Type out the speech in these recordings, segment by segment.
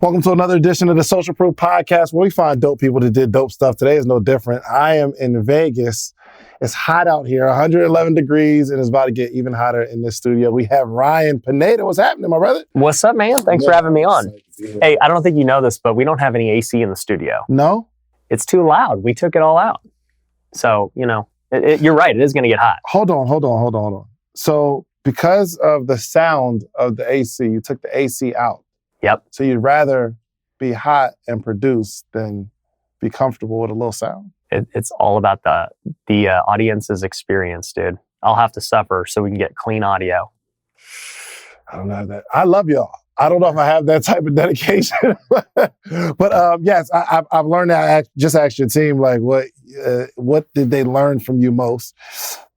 Welcome to another edition of the Social Proof Podcast, where we find dope people that did dope stuff. Today is no different. I am in Vegas. It's hot out here, 111 degrees, and it's about to get even hotter in this studio. We have Ryan Pineda. What's happening, my brother? What's up, man? Thanks for having me on. Hey, I don't think you know this, but we don't have any AC in the studio. No? It's too loud. We took it all out. So, you're right. It is going to get hot. Hold on. So because of the sound of the AC, you took the AC out. Yep. So you'd rather be hot and produce than be comfortable with a little sound? It's all about the audience's experience, dude. I'll have to suffer so we can get clean audio. I don't know that. I love y'all. I don't know if I have that type of dedication, but yes, I've learned that. I just asked your team, like, what did they learn from you most?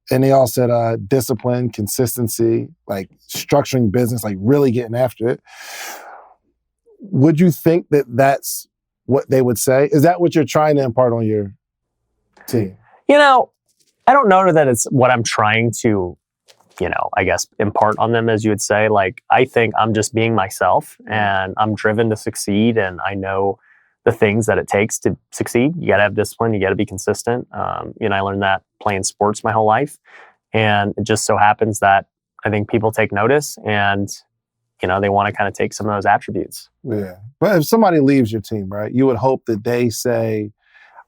And they all said discipline, consistency, like structuring business, like really getting after it. Would you think that that's what they would say? Is that what you're trying to impart on your team? I don't know that it's what I'm trying to, I guess, impart on them, as you would say. Like, I think I'm just being myself and I'm driven to succeed, and I know the things that it takes to succeed. You got to have discipline. You got to be consistent. I learned that playing sports my whole life. And it just so happens that I think people take notice and they want to kind of take some of those attributes. Yeah. But if somebody leaves your team, right, you would hope that they say,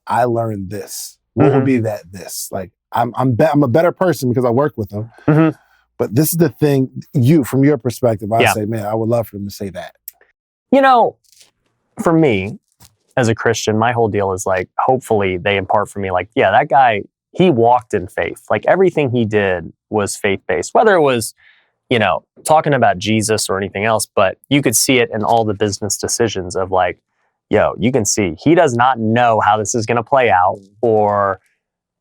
I learned this. What would be this? Like, I'm a better person because I work with them. Mm-hmm. But this is the thing, from your perspective, I say, man, I would love for them to say that. For me, as a Christian, my whole deal is like, hopefully they impart for me, like, yeah, that guy, he walked in faith. Like, everything he did was faith-based, whether it was talking about Jesus or anything else, but you could see it in all the business decisions of like, you can see he does not know how this is going to play out or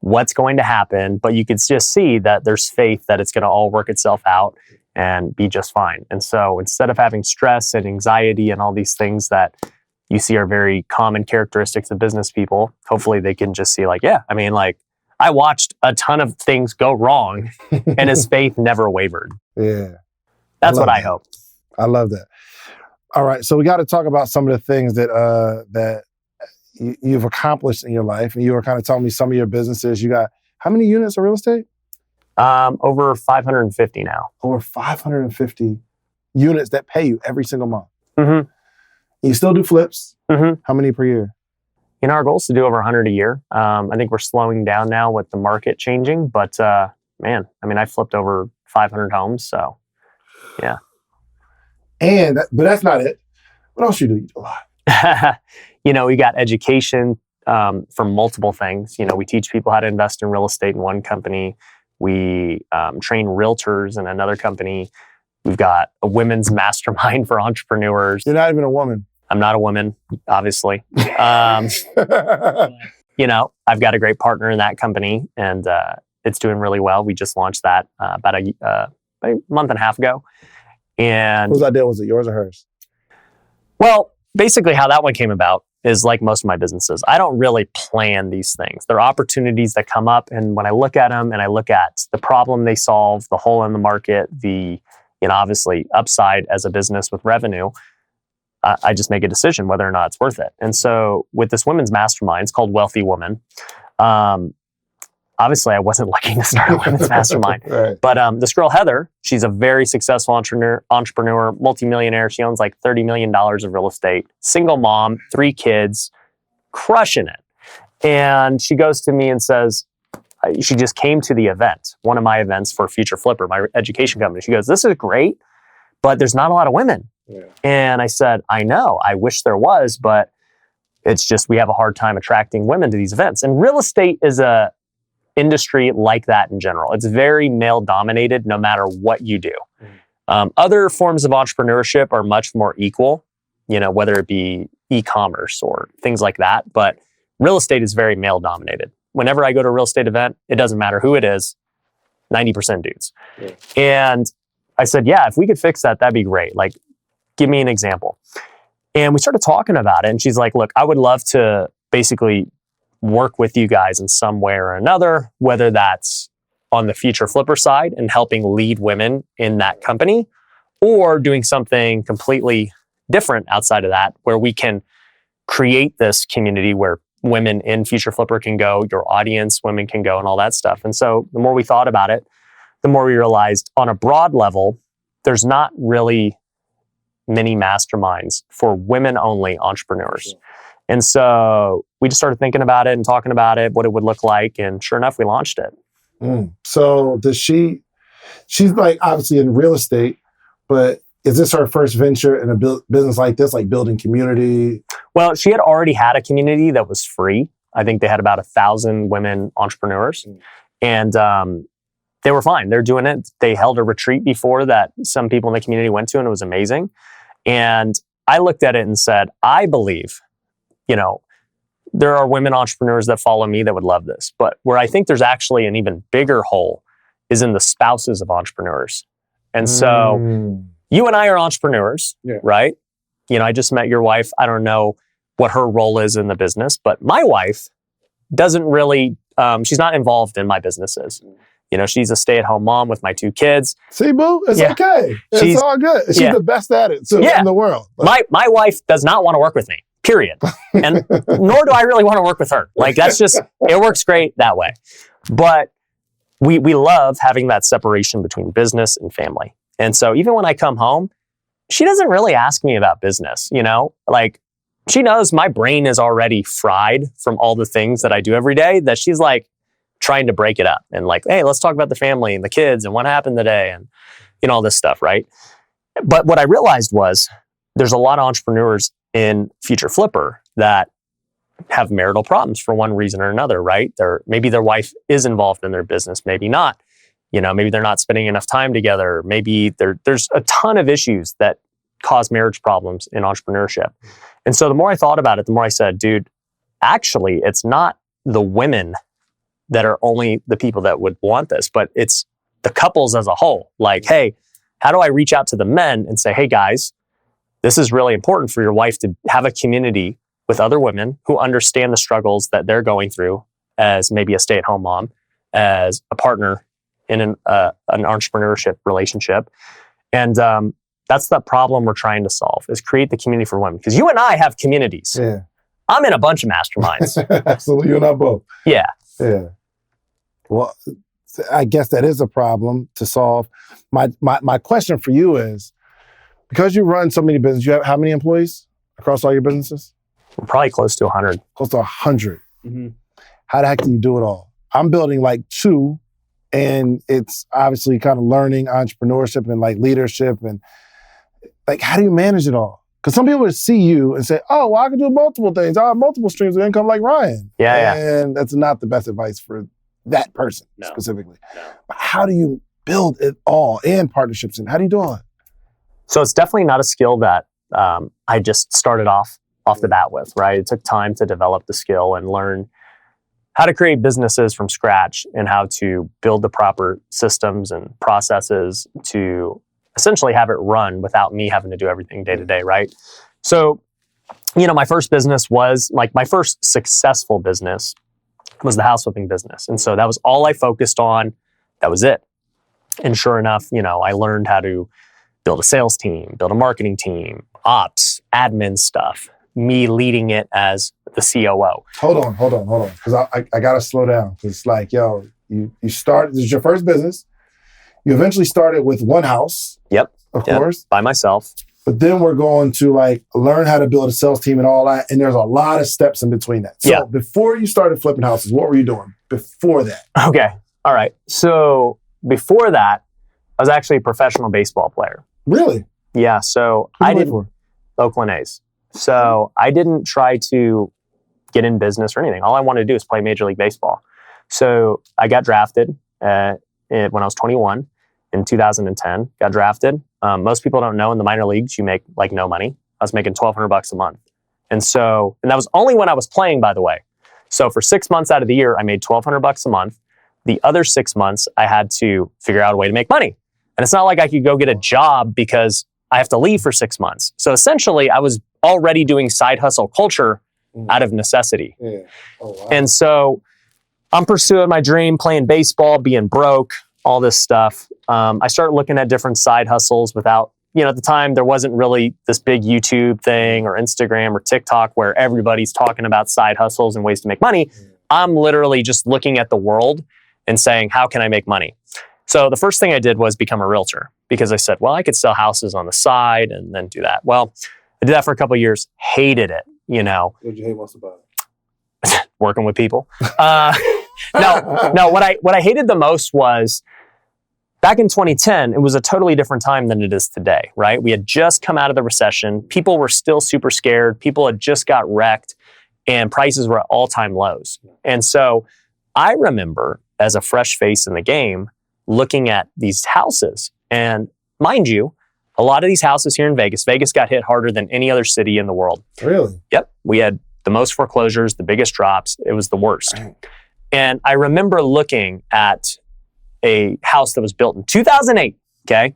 what's going to happen, but you could just see that there's faith that it's going to all work itself out and be just fine. And so instead of having stress and anxiety and all these things that you see are very common characteristics of business people, hopefully they can just see like, I watched a ton of things go wrong and his faith never wavered. Yeah. That's what I hope. I love that. All right. So we got to talk about some of the things that you've accomplished in your life. And you were kind of telling me some of your businesses. You got how many units of real estate? Over 550 now. Over 550 units that pay you every single month. Mm-hmm. You still do flips. Mm-hmm. How many per year? Our goal is to do over 100 a year. I think we're slowing down now with the market changing, but I flipped over 500 homes, so yeah. But that's not it. What else you do? You do a lot. We got education for multiple things. We teach people how to invest in real estate in one company. We train realtors in another company. We've got a women's mastermind for entrepreneurs. You're not even a woman. I'm not a woman, obviously. I've got a great partner in that company, and it's doing really well. We just launched that about a month and a half ago. And whose idea was it, yours or hers? Well, basically how that one came about is like most of my businesses. I don't really plan these things. They're opportunities that come up, and when I look at them and I look at the problem they solve, the hole in the market, the obviously upside as a business with revenue, I just make a decision whether or not it's worth it. And so with this women's mastermind, it's called Wealthy Woman. Obviously, I wasn't looking to start a women's mastermind. Right. But this girl, Heather, she's a very successful entrepreneur, multimillionaire. She owns like $30 million of real estate, single mom, 3 kids, crushing it. And she goes to me and says, she just came to the event, one of my events for Future Flipper, my education company. She goes, this is great, but there's not a lot of women. Yeah. And I said, I know, I wish there was, but it's just, we have a hard time attracting women to these events. And real estate is a industry like that in general. It's very male dominated no matter what you do. Other forms of entrepreneurship are much more equal, whether it be e-commerce or things like that. But real estate is very male dominated. Whenever I go to a real estate event, it doesn't matter who it is, 90% dudes. Yeah. And I said, yeah, if we could fix that, that'd be great. Like, give me an example. And we started talking about it. And she's like, look, I would love to basically work with you guys in some way or another, whether that's on the Future Flipper side and helping lead women in that company, or doing something completely different outside of that, where we can create this community where women in Future Flipper can go, your audience, women can go, and all that stuff. And so the more we thought about it, the more we realized on a broad level, there's not really many masterminds for women-only entrepreneurs. And so we just started thinking about it and talking about it, what it would look like. And sure enough, we launched it. So she's like obviously in real estate, but is this her first venture in a business like this, like building community? Well, she had already had a community that was free. I think they had about 1,000 women entrepreneurs. And they were fine. They're doing it. They held a retreat before that some people in the community went to, and it was amazing. And I looked at it and said, I believe, there are women entrepreneurs that follow me that would love this. But where I think there's actually an even bigger hole is in the spouses of entrepreneurs. And so you and I are entrepreneurs, right? I just met your wife. I don't know what her role is in the business, but my wife doesn't really, she's not involved in my businesses. She's a stay-at-home mom with my 2 kids. See, boo, it's okay. It's all good. She's the best at it in the world. My wife does not want to work with me, period. And nor do I really want to work with her. Like, that's just, it works great that way. But we love having that separation between business and family. And so even when I come home, she doesn't really ask me about business, Like, she knows my brain is already fried from all the things that I do every day, that she's like trying to break it up and like, hey, let's talk about the family and the kids and what happened today and, all this stuff, right? But what I realized was there's a lot of entrepreneurs in Future Flipper that have marital problems for one reason or another, right? Maybe their wife is involved in their business, maybe not. Maybe they're not spending enough time together. Maybe there's a ton of issues that cause marriage problems in entrepreneurship. And so the more I thought about it, the more I said, dude, actually, it's not the women that are only the people that would want this, but it's the couples as a whole. Like, hey, how do I reach out to the men and say, hey guys, this is really important for your wife to have a community with other women who understand the struggles that they're going through as maybe a stay-at-home mom, as a partner in an entrepreneurship relationship. And that's the problem we're trying to solve, is create the community for women. Because you and I have communities. Yeah. I'm in a bunch of masterminds. Absolutely, you and I both. Yeah. Yeah. Well, I guess that is a problem to solve. My question for you is, because you run so many businesses, you have how many employees across all your businesses? We're probably close to 100. Close to 100. How the heck do you do it all? I'm building like 2, and it's obviously kind of learning entrepreneurship and like leadership, and like, how do you manage it all? Because some people would see you and say, oh, well, I can do multiple things. I have multiple streams of income like Ryan. And that's not the best advice for that person specifically. No. But how do you build it all, and partnerships, and how do you do all that? So it's definitely not a skill that I just started off the bat with, right? It took time to develop the skill and learn how to create businesses from scratch and how to build the proper systems and processes to essentially have it run without me having to do everything day to day, right? So, my first business was like, my first successful business was the house flipping business. And so that was all I focused on. That was it. And sure enough, I learned how to build a sales team, build a marketing team, ops, admin stuff, me leading it as the COO. Hold on. Because I got to slow down. Because it's like, yo, you started, this is your first business. You eventually started with one house. Yep. Of course. By myself. But then we're going to like learn how to build a sales team and all that. And there's a lot of steps in between that. So before you started flipping houses, what were you doing before that? Okay. All right. So before that, I was actually a professional baseball player. Really? Yeah. So I did Oakland A's. So I didn't try to get in business or anything. All I wanted to do is play Major League Baseball. So I got drafted when I was 21 in 2010. Got drafted. Most people don't know in the minor leagues, you make like no money. I was making $1,200 a month. And that was only when I was playing, by the way. So for 6 months out of the year, I made $1,200 a month. The other 6 months, I had to figure out a way to make money. And it's not like I could go get a job because I have to leave for 6 months. So essentially, I was already doing side hustle culture out of necessity. Yeah. Oh, wow. And so I'm pursuing my dream, playing baseball, being broke, all this stuff. I started looking at different side hustles without at the time, there wasn't really this big YouTube thing or Instagram or TikTok where everybody's talking about side hustles and ways to make money. I'm literally just looking at the world and saying, how can I make money? So the first thing I did was become a realtor because I said, well, I could sell houses on the side and then do that. Well, I did that for a couple of years, hated it, What did you hate most about it? working with people. No, what I hated the most was back in 2010, it was a totally different time than it is today, right? We had just come out of the recession. People were still super scared. People had just got wrecked and prices were at all-time lows. And so I remember as a fresh face in the game, looking at these houses. And mind you, a lot of these houses here in Vegas got hit harder than any other city in the world. Really? Yep. We had the most foreclosures, the biggest drops. It was the worst. Dang. And I remember looking at a house that was built in 2008, okay?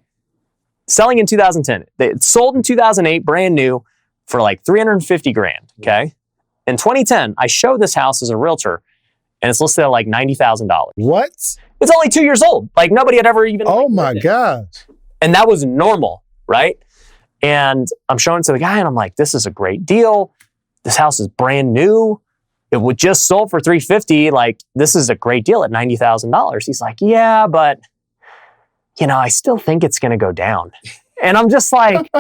Selling in 2010. It sold in 2008, brand new, for like $350,000, okay? In 2010, I showed this house as a realtor, and it's listed at like $90,000. What? It's only 2 years old. Like nobody had ever even. Oh my gosh. And that was normal, right? And I'm showing it to the guy and I'm like, this is a great deal. This house is brand new. It would just sold for $350,000. Like, this is a great deal at $90,000. He's like, yeah, but I still think it's going to go down. And I'm just like,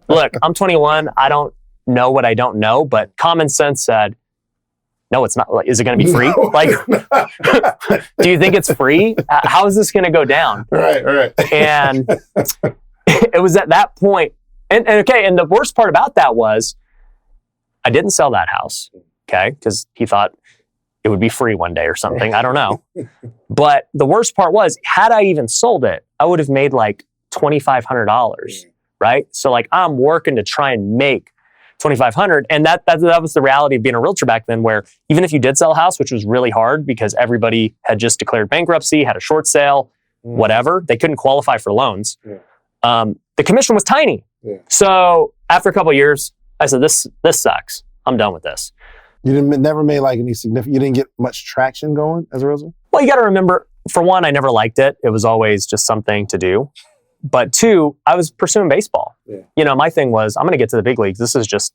look, I'm 21. I don't know what I don't know, but common sense said, no, it's not. Like, is it going to be free? No. Like, do you think it's free? How is this going to go down? Right. And it was at that point. And the worst part about that was I didn't sell that house, okay? Because he thought it would be free one day or something. I don't know. But the worst part was, had I even sold it, I would have made like $2,500, right? So like I'm working to try and make $2,500. And that was the reality of being a realtor back then, where even if you did sell a house, which was really hard because everybody had just declared bankruptcy, had a short sale, whatever, they couldn't qualify for loans. The commission was tiny. So after a couple of years, I said, this sucks. I'm done with this. You never made like any significant, you didn't get much traction going as a realtor? Well, you got to remember, for one, I never liked it. It was always just something to do. But two, I was pursuing baseball. My thing was, I'm going to get to the big leagues. This is just,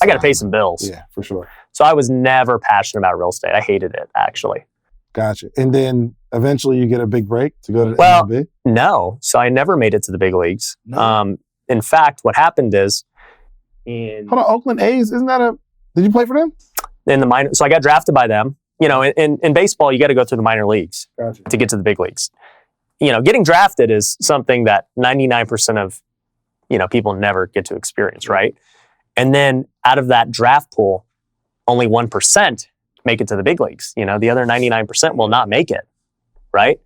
I got to pay some bills. Yeah, for sure. So I was never passionate about real estate. I hated it, actually. Gotcha. And then eventually you get a big break to go to the MLB? No. So I never made it to the big leagues. No. In fact, what happened is, hold on, Oakland A's, did you play for them? In the minor, so I got drafted by them. In baseball, you got to go through the minor leagues to get to the big leagues. Getting drafted is something that 99% of, people never get to experience, right? And then out of that draft pool, only 1% make it to the big leagues. The other 99% will not make it, right?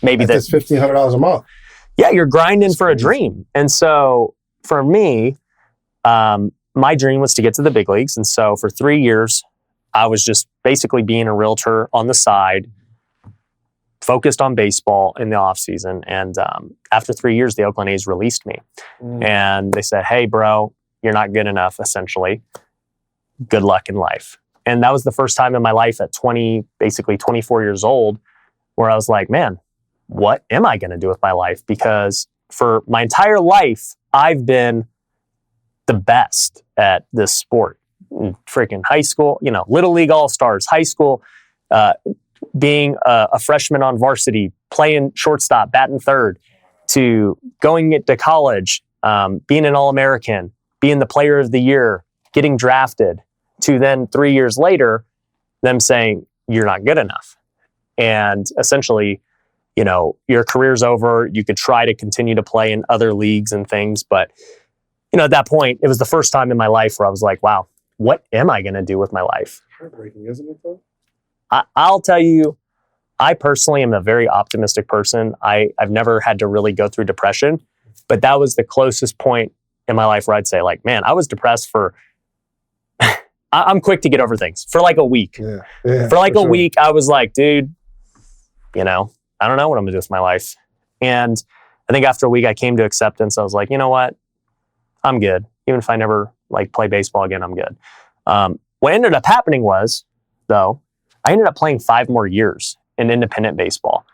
Maybe that's $1,500 a month. Yeah, you're grinding for a dream. And so for me, my dream was to get to the big leagues. And so for 3 years, I was just basically being a realtor on the side, focused on baseball in the off season. And after 3 years, the Oakland A's released me. And they said, hey, bro, you're not good enough, essentially. Good luck in life. And that was the first time in my life at 24 years old, where I was like, man, what am I going to do with my life? Because for my entire life, I've been the best at this sport. Freaking high school, Little League All-Stars, high school, being a freshman on varsity, playing shortstop, batting third, to going to college, being an All-American, being the player of the year, getting drafted, to then 3 years later, them saying, you're not good enough. And essentially, your career's over. You could try to continue to play in other leagues and things. But, at that point, it was the first time in my life where I was like, wow, what am I going to do with my life? Heartbreaking, isn't it, though? I'll tell you, I personally am a very optimistic person. I've never had to really go through depression, but that was the closest point in my life where I'd say, like, man, I was depressed for, I'm quick to get over things, for like a week. For like a week, I was like, dude, I don't know what I'm going to do with my life. And I think after a week, I came to acceptance. I was like, you know what? I'm good. Even if I never play baseball again, I'm good. What ended up happening was, though, I ended up playing 5 more years in independent baseball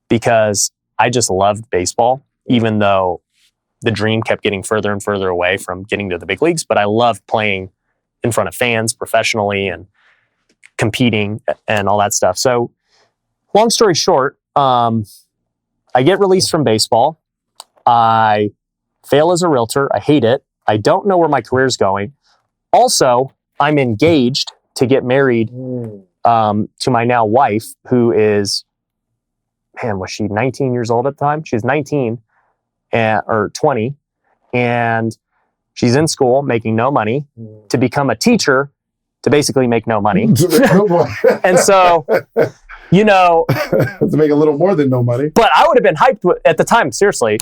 because I just loved baseball, even though the dream kept getting further and further away from getting to the big leagues, but I loved playing in front of fans professionally and competing and all that stuff. So long story short, I get released from baseball. I fail as a realtor. I hate it. I don't know where my career is going. Also, I'm engaged to get married to my now wife, who is, man, was she 19 years old at the time? She was 19 or 20. And she's in school making no money to become a teacher to basically make no money. And so, you know, to make a little more than no money. But I would have been hyped at the time. Seriously,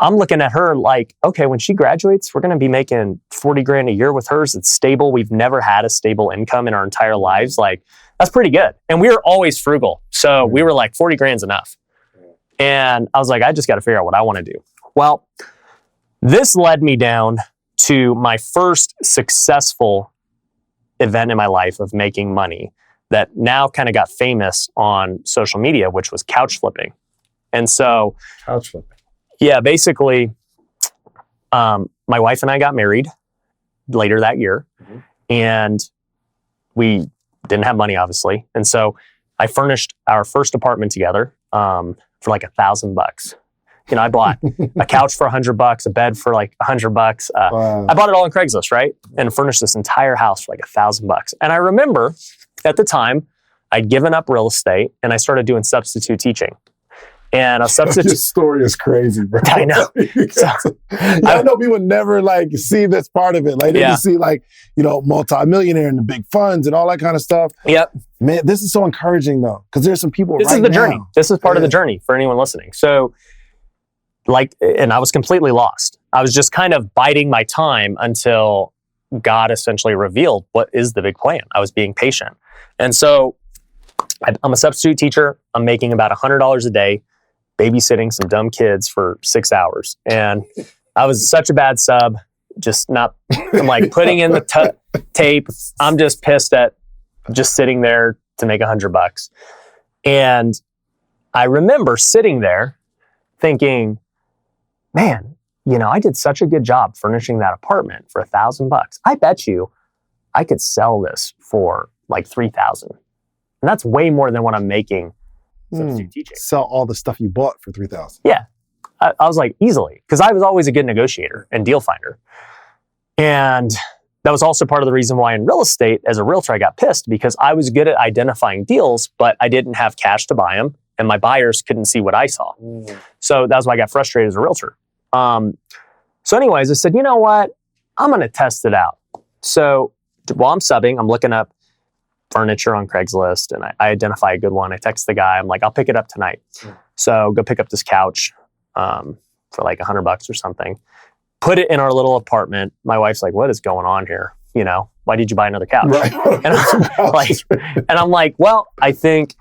I'm looking at her like, okay, when she graduates, we're going to be making 40 grand a year with hers. It's stable. We've never had a stable income in our entire lives. Like, that's pretty good. And we were always frugal. So we were like, 40 grand's enough. And I was like, I just got to figure out what I want to do. Well, this led me down to my first successful event in my life of making money that now kind of got famous on social media, which was couch flipping. And so, couch flipping. Yeah, basically, my wife and I got married later that year, and we didn't have money, obviously. And so I furnished our first apartment together for like $1,000. You know, I bought a couch for $100, a bed for like $100. Wow. I bought it all on Craigslist, right? And furnished this entire house for like $1,000. And I remember at the time, I'd given up real estate and I started doing substitute teaching. And a substitute. Your story is crazy, bro. I know. I know people never like see this part of it. Like they just see like, you know, multi-millionaire and the big funds and all that kind of stuff. Yep. Man, this is so encouraging though, because there's some people. This is the journey. This is part of the journey for anyone listening. So, like, and I was completely lost. I was just kind of biding my time until God essentially revealed what is the big plan. I was being patient, and so I'm a substitute teacher. I'm making about $100 a day, babysitting some dumb kids for 6 hours. And I was such a bad sub, just not, I'm like putting in the tape. I'm just pissed at just sitting there to make $100. And I remember sitting there thinking, man, you know, I did such a good job furnishing that apartment for $1,000. I bet you I could sell this for like $3,000. And that's way more than what I'm making substitute teaching. Sell all the stuff you bought for $3,000. Yeah. I was like, easily. Because I was always a good negotiator and deal finder. And that was also part of the reason why in real estate, as a realtor, I got pissed because I was good at identifying deals, but I didn't have cash to buy them. And my buyers couldn't see what I saw. So that's why I got frustrated as a realtor. So anyways, I said, you know what? I'm going to test it out. So while I'm subbing, I'm looking up furniture on Craigslist and I identify a good one. I text the guy. I'm like, I'll pick it up tonight. So go pick up this couch for like $100 or something. Put it in our little apartment. My wife's like, what is going on here? You know, why did you buy another couch? Right. And I'm like, well, I think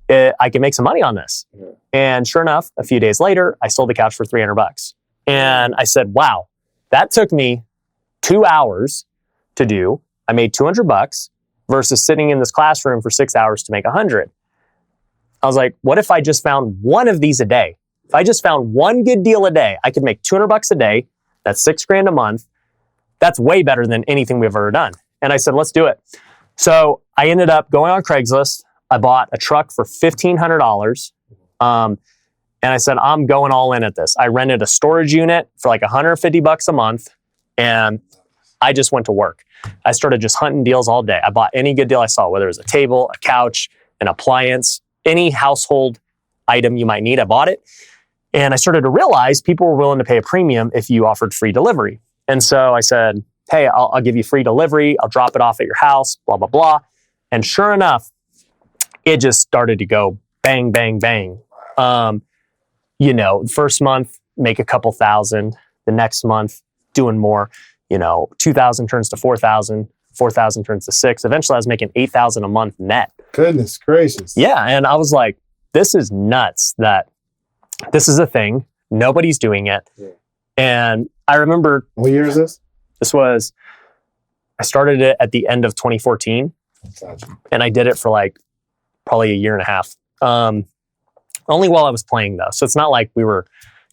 I can make some money on this. And sure enough, a few days later, I sold the couch for $300. And I said, wow, that took me 2 hours to do. I made $200 versus sitting in this classroom for 6 hours to make 100. I was like, what if I just found one of these a day? If I just found one good deal a day, I could make $200 a day. That's $6,000 a month. That's way better than anything we've ever done. And I said, let's do it. So I ended up going on Craigslist. I bought a truck for $1,500. And I said, I'm going all in at this. I rented a storage unit for like $150 a month. And I just went to work. I started just hunting deals all day. I bought any good deal I saw, whether it was a table, a couch, an appliance, any household item you might need. I bought it. And I started to realize people were willing to pay a premium if you offered free delivery. And so I said, hey, I'll give you free delivery. I'll drop it off at your house, blah, blah, blah. And sure enough, it just started to go bang, bang, bang. You know, first month, make a couple thousand. The next month, doing more. You know, 2,000 turns to 4,000. 4,000 turns to 6. Eventually, I was making 8,000 a month net. Goodness gracious. Yeah, and I was like, this is nuts that this is a thing. Nobody's doing it. Yeah. And I remember... What year is this? I started it at the end of 2014. Gotcha. And I did it for like probably a year and a half. Only while I was playing though. So it's not like we were,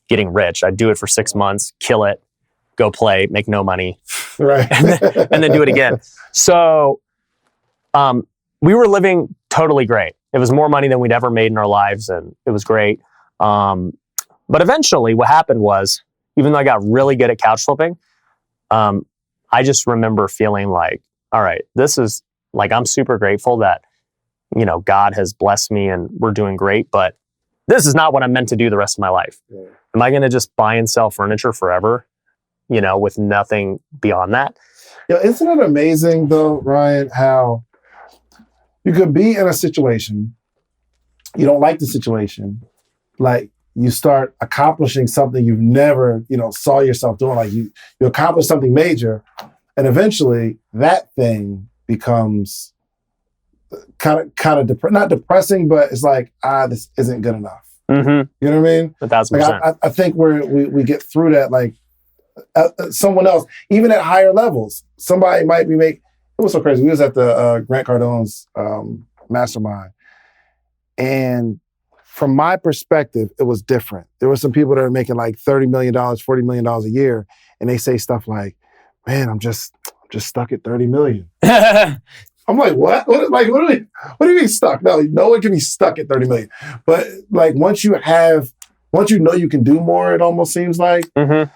getting rich. I'd do it for 6 months, kill it, go play, make no money, Right. and then do it again. So we were living totally great. It was more money than we'd ever made in our lives, and it was great. But eventually what happened was, even though I got really good at couch flipping, I just remember feeling like, all right, this is like, I'm super grateful that, you know, God has blessed me and we're doing great, but this is not what I'm meant to do the rest of my life. Yeah. Am I going to just buy and sell furniture forever, you know, with nothing beyond that? Yeah, isn't it amazing though, Ryan, how you could be in a situation, you don't like the situation, like you start accomplishing something you've never, you know, saw yourself doing, like you accomplish something major, and eventually that thing becomes kind of not depressing, but it's like, this isn't good enough. Mm-hmm. You know what I mean? 1,000%. Like I think we get through that, like someone else, even at higher levels, somebody might be it was so crazy. We was at the Grant Cardone's mastermind, and from my perspective, it was different. There were some people that are making like $30 million, $40 million a year, and they say stuff like, man, I'm just stuck at 30 million. I'm like, what? What do you mean stuck? No one can be stuck at 30 million. But like once you know you can do more, it almost seems like, mm-hmm.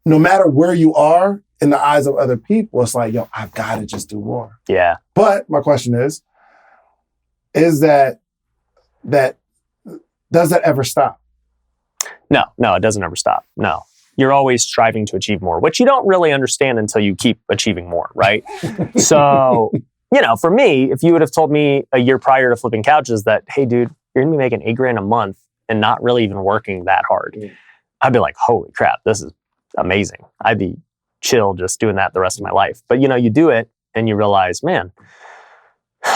no matter where you are in the eyes of other people, it's like, yo, I've got to just do more. Yeah. But my question is that does that ever stop? No, it doesn't ever stop. No. You're always striving to achieve more, which you don't really understand until you keep achieving more, right? So, you know, for me, if you would have told me a year prior to flipping couches that, hey, dude, you're going to be making $8,000 a month and not really even working that hard, I'd be like, holy crap, this is amazing. I'd be chill just doing that the rest of my life. But, you know, you do it and you realize, man,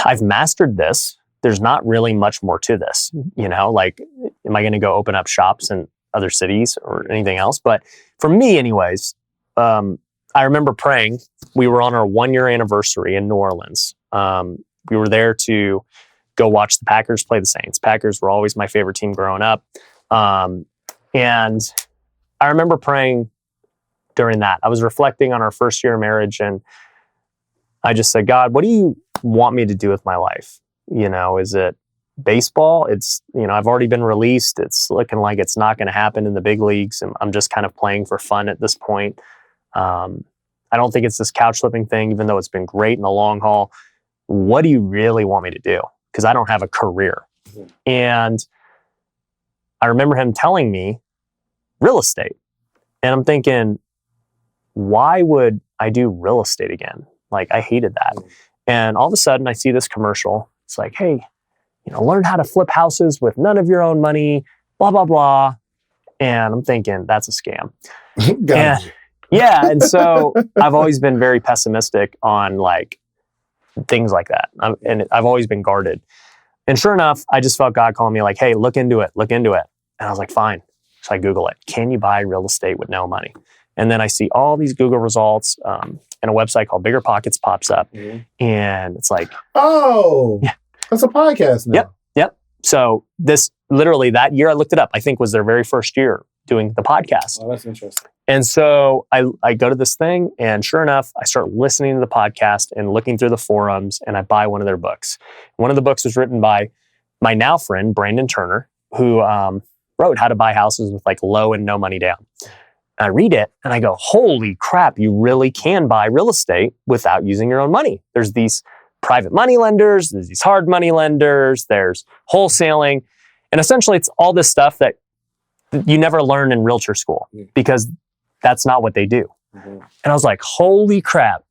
I've mastered this. There's not really much more to this. You know, like, am I going to go open up shops in other cities or anything else? But for me anyways, I remember praying. We were on our 1-year anniversary in New Orleans. We were there to go watch the Packers play the Saints. Packers were always my favorite team growing up. And I remember praying during that. I was reflecting on our first year of marriage, and I just said, God, what do you want me to do with my life? You know, is it baseball? It's, you know, I've already been released. It's looking like it's not going to happen in the big leagues. And I'm just kind of playing for fun at this point. I don't think it's this couch flipping thing, even though it's been great in the long haul. What do you really want me to do? Because I don't have a career. Mm-hmm. And I remember him telling me real estate. And I'm thinking, why would I do real estate again? Like, I hated that. Mm-hmm. And all of a sudden I see this commercial. It's like, hey, you know, learn how to flip houses with none of your own money, blah, blah, blah. And I'm thinking, that's a scam. And so I've always been very pessimistic on like things like that. And I've always been guarded. And sure enough, I just felt God calling me like, hey, look into it. And I was like, fine. So I Google it. Can you buy real estate with no money? And then I see all these Google results, and a website called Bigger Pockets pops up. Mm-hmm. And it's like, oh, yeah, that's a podcast now. Yep. So this literally that year I looked it up, I think was their very first year doing the podcast. Oh, that's interesting. And so I go to this thing, and sure enough, I start listening to the podcast and looking through the forums, and I buy one of their books. One of the books was written by my now friend, Brandon Turner, who wrote How to Buy Houses with like low and no money down. And I read it and I go, holy crap, you really can buy real estate without using your own money. There's these private money lenders, there's these hard money lenders, there's wholesaling. And essentially it's all this stuff that you never learn in realtor school because that's not what they do. Mm-hmm. And I was like, holy crap,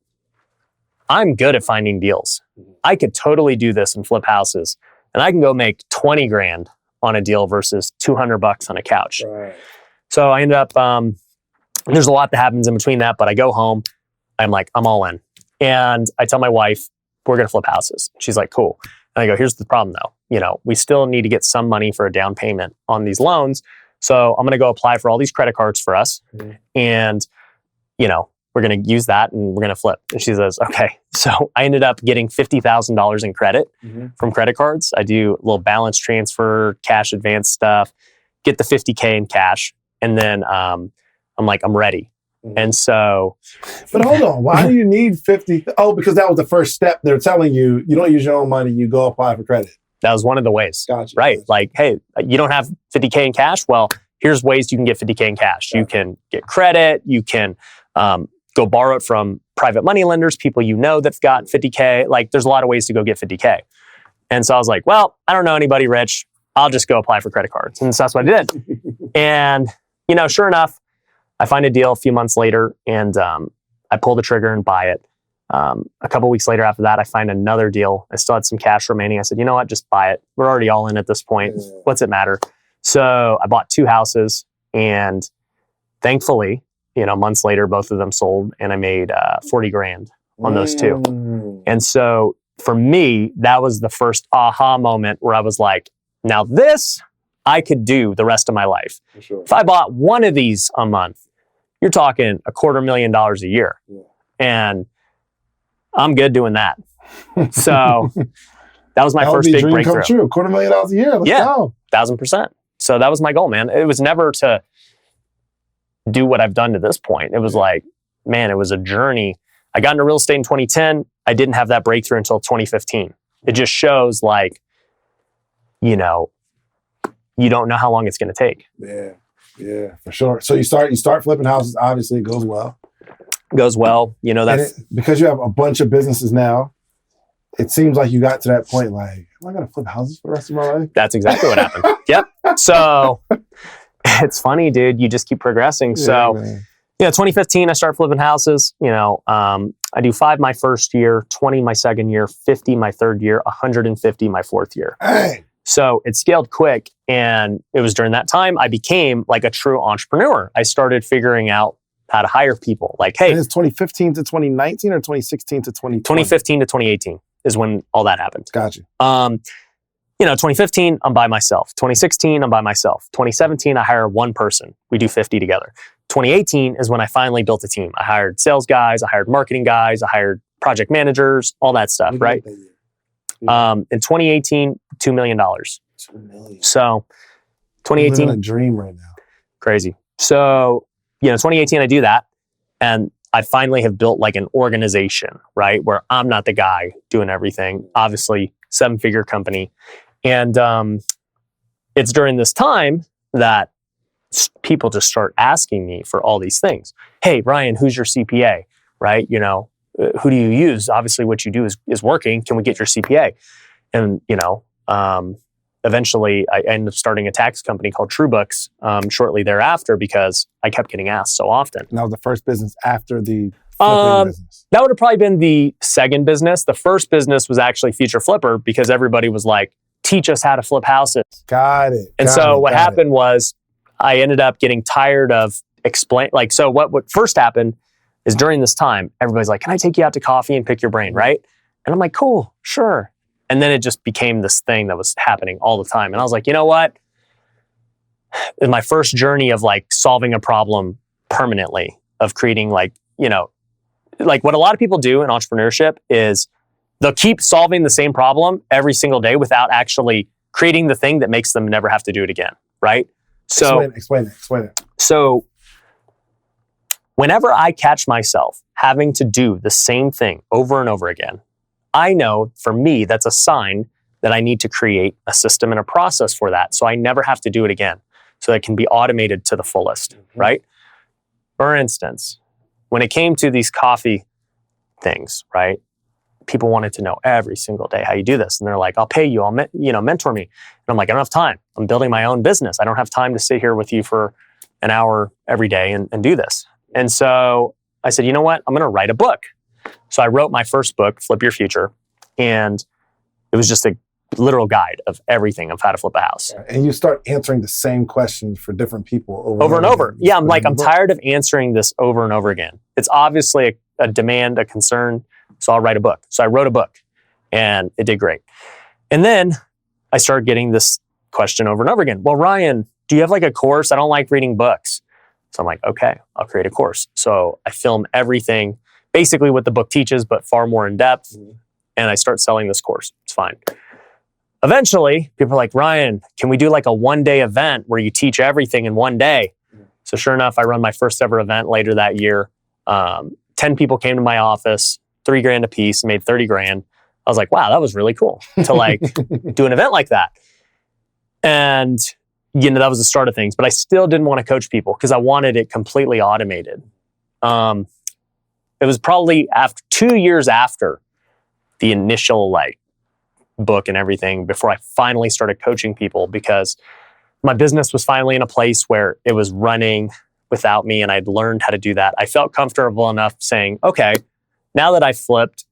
I'm good at finding deals. Mm-hmm. I could totally do this and flip houses, and I can go make 20 grand on a deal versus $200 on a couch. Right. So I ended up, there's a lot that happens in between that, but I go home, I'm like, I'm all in. And I tell my wife, we're going to flip houses. She's like, cool. And I go, here's the problem though. You know, we still need to get some money for a down payment on these loans. So I'm going to go apply for all these credit cards for us. Mm-hmm. And, you know, we're going to use that and we're going to flip. And she says, okay. So I ended up getting $50,000 in credit from credit cards. I do a little balance transfer, cash advance stuff, get the $50K in cash. And then I'm like, I'm ready. And so, but hold on, why do you need 50? Oh, because that was the first step. They're telling you, you don't use your own money, you go apply for credit. that was one of the ways. Gotcha. Right. Gotcha. Like, hey, you don't have 50K in cash. Well, here's ways you can get 50K in cash. You can get credit. You can go borrow it from private money lenders, people you know that've got 50K. Like, there's a lot of ways to go get 50K. And so I was like, well, I don't know anybody rich. I'll just go apply for credit cards. And so that's what I did. And, sure enough, I find a deal a few months later, and I pull the trigger and buy it. A couple weeks later after that, I find another deal. I still had some cash remaining. I said, you know what, just buy it. We're already all in at this point. What's it matter? So I bought 2 houses, and thankfully, months later, both of them sold, and I made 40 grand on those 2. And so for me, that was the first aha moment where I was like, now this I could do the rest of my life. For sure. If I bought one of these a month, you're talking $250,000 a year. Yeah. And I'm good doing that. So that was my first big breakthrough. Come true. $250,000 a year. Let's go. 1,000%. So that was my goal, man. It was never to do what I've done to this point. It was like, man, it was a journey. I got into real estate in 2010. I didn't have that breakthrough until 2015. It just shows like, you don't know how long it's going to take. Yeah, for sure. So you start flipping houses. Obviously, it goes well. Goes well. That's because you have a bunch of businesses now. It seems like you got to that point. Like, am I going to flip houses for the rest of my life? That's exactly what happened. Yep. So it's funny, dude. You just keep progressing. So, 2015, I start flipping houses. I do 5 my first year, 20 my second year, 50 my third year, 150 my fourth year. Hey. So it scaled quick. And it was during that time I became like a true entrepreneur. I started figuring out how to hire people. Like, hey. And it's 2015 to 2019 or 2016 to 2020? 2015 to 2018 is when all that happened. Gotcha. 2015, I'm by myself. 2016, I'm by myself. 2017, I hire one person. We do 50 together. 2018 is when I finally built a team. I hired sales guys, I hired marketing guys, I hired project managers, all that stuff, right? In 2018, $2 million. $2 million. So 2018. I'm living a dream right now. Crazy. So, 2018, I do that. And I finally have built like an organization, right? Where I'm not the guy doing everything. Obviously, 7-figure company. And it's during this time that people just start asking me for all these things. Hey, Ryan, who's your CPA? Right? Who do you use? Obviously, what you do is working. Can we get your CPA? And, eventually I ended up starting a tax company called TrueBooks shortly thereafter because I kept getting asked so often. And that was the first business after the flipping business? That would have probably been the second business. The first business was actually Future Flipper because everybody was like, teach us how to flip houses. Got it. And so what happened was I ended up getting tired of so what first happened is during this time, everybody's like, can I take you out to coffee and pick your brain, right? And I'm like, cool, sure. And then it just became this thing that was happening all the time. And I was like, you know what? In my first journey of like solving a problem permanently, of creating like what a lot of people do in entrepreneurship is they'll keep solving the same problem every single day without actually creating the thing that makes them never have to do it again, right? So explain it. So whenever I catch myself having to do the same thing over and over again, I know for me, that's a sign that I need to create a system and a process for that so I never have to do it again. So that it can be automated to the fullest, right? For instance, when it came to these coffee things, right? People wanted to know every single day how you do this. And they're like, I'll pay you, mentor me. And I'm like, I don't have time. I'm building my own business. I don't have time to sit here with you for an hour every day and do this. And so I said, you know what? I'm going to write a book. So I wrote my first book, Flip Your Future. And it was just a literal guide of everything of how to flip a house. And you start answering the same questions for different people over and over. Yeah, I'm tired of answering this over and over again. It's obviously a demand, a concern. So I'll write a book. So I wrote a book and it did great. And then I started getting this question over and over again. Well, Ryan, do you have like a course? I don't like reading books. So I'm like, okay, I'll create a course. So I film everything, basically what the book teaches, but far more in depth. And I start selling this course. It's fine. Eventually, people are like, Ryan, can we do like a one-day event where you teach everything in one day? So sure enough, I run my first ever event later that year. 10 people came to my office, $3,000 a piece, made 30 grand. I was like, wow, that was really cool to like do an event like that. And, that was the start of things, but I still didn't want to coach people because I wanted it completely automated. It was probably 2 years after the initial like book and everything before I finally started coaching people, because my business was finally in a place where it was running without me and I'd learned how to do that. I felt comfortable enough saying, okay, now that I've flipped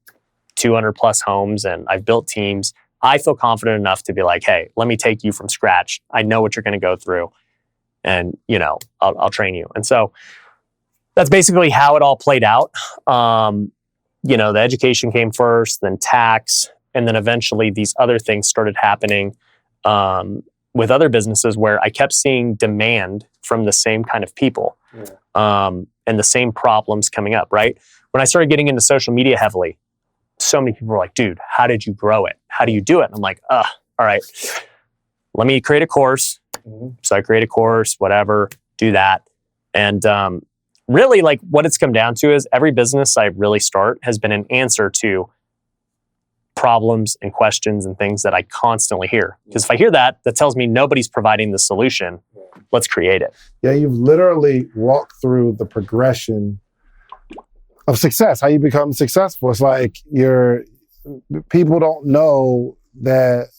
200 plus homes and I've built teams, I feel confident enough to be like, hey, let me take you from scratch. I know what you're going to go through and, I'll train you. And so that's basically how it all played out. The education came first, then tax, and then eventually these other things started happening with other businesses where I kept seeing demand from the same kind of people and the same problems coming up, right? When I started getting into social media heavily, so many people were like, dude, how did you grow it? How do you do it? And I'm like, all right, let me create a course. So I create a course, whatever, do that. And really like what it's come down to is every business I really start has been an answer to problems and questions and things that I constantly hear. Because if I hear that, that tells me nobody's providing the solution. Let's create it. Yeah, you've literally walked through the progression of success, how you become successful. It's like people don't know that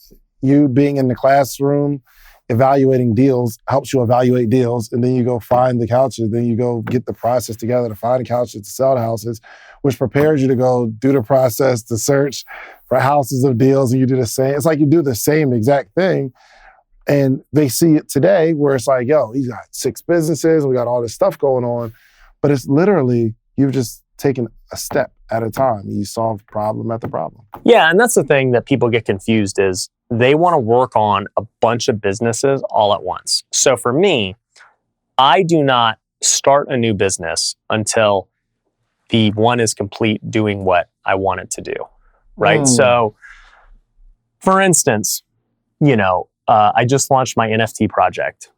you being in the classroom, evaluating deals helps you evaluate deals. And then you go find the couches, then you go get the process together to find the couches to sell the houses, which prepares you to go do the process, to search for houses of deals. And you do the same. It's like you do the same exact thing. And they see it today where it's like, yo, he's got 6 businesses, we got all this stuff going on. But it's literally, you've just taken a step at a time. You solve problem after problem. Yeah, and that's the thing that people get confused is they want to work on a bunch of businesses all at once. So for me, I do not start a new business until the one is complete doing what I want it to do, right? So for instance, I just launched my NFT project.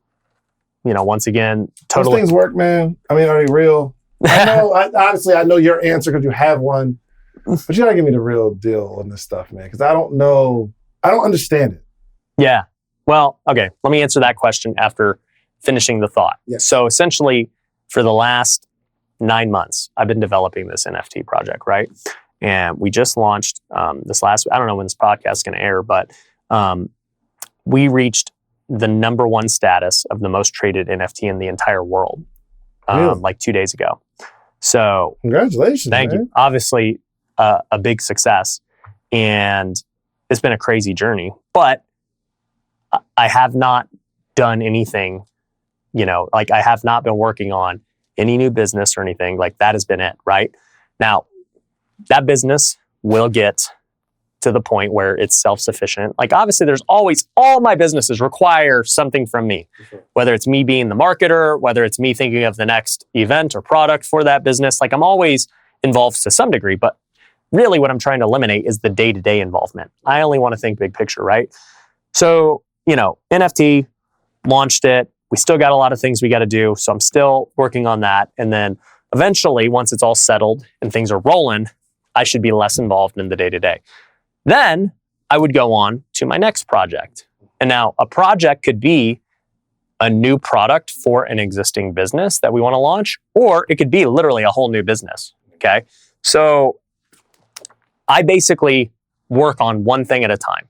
Once again, totally. Those things work, man. I mean, are they real? I know, honestly, I know your answer because you have one, but you gotta give me the real deal on this stuff, man, because I don't know, I don't understand it. Yeah. Well, okay, let me answer that question after finishing the thought. Yes. So essentially, for the last 9 months, I've been developing this NFT project, right? And we just launched this last, I don't know when this podcast is going to air, but we reached the #1 status of the most traded NFT in the entire world, Really? like 2 days ago. So Congratulations, thank man. you. Obviously, a big success. And it's been a crazy journey, but I have not done anything, like I have not been working on any new business or anything. Like that has been it, right? Now, that business will get to the point where it's self-sufficient. Like obviously there's always, all my businesses require something from me, whether it's me being the marketer, whether it's me thinking of the next event or product for that business. Like I'm always involved to some degree, but really what I'm trying to eliminate is the day-to-day involvement. I only want to think big picture, right? So, NFT, launched it. We still got a lot of things we got to do. So I'm still working on that. And then eventually, once it's all settled and things are rolling, I should be less involved in the day-to-day. Then I would go on to my next project. And now a project could be a new product for an existing business that we want to launch, or it could be literally a whole new business. Okay. So I basically work on one thing at a time.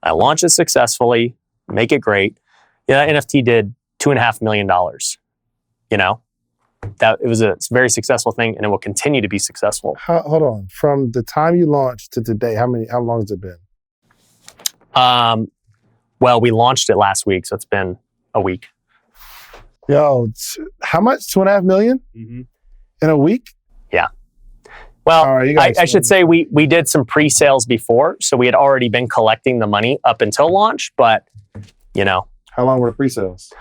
I launch it successfully, make it great. Yeah, that NFT did $2.5 million. That it was a very successful thing, and it will continue to be successful. Hold on. From the time you launched to today, how long has it been? Well, we launched it last week, so it's been a week. Yo, how much? 2.5 million in a week? Yeah. Well, right, I should say we did some pre-sales before, so we had already been collecting the money up until launch, but How long were the pre-sales?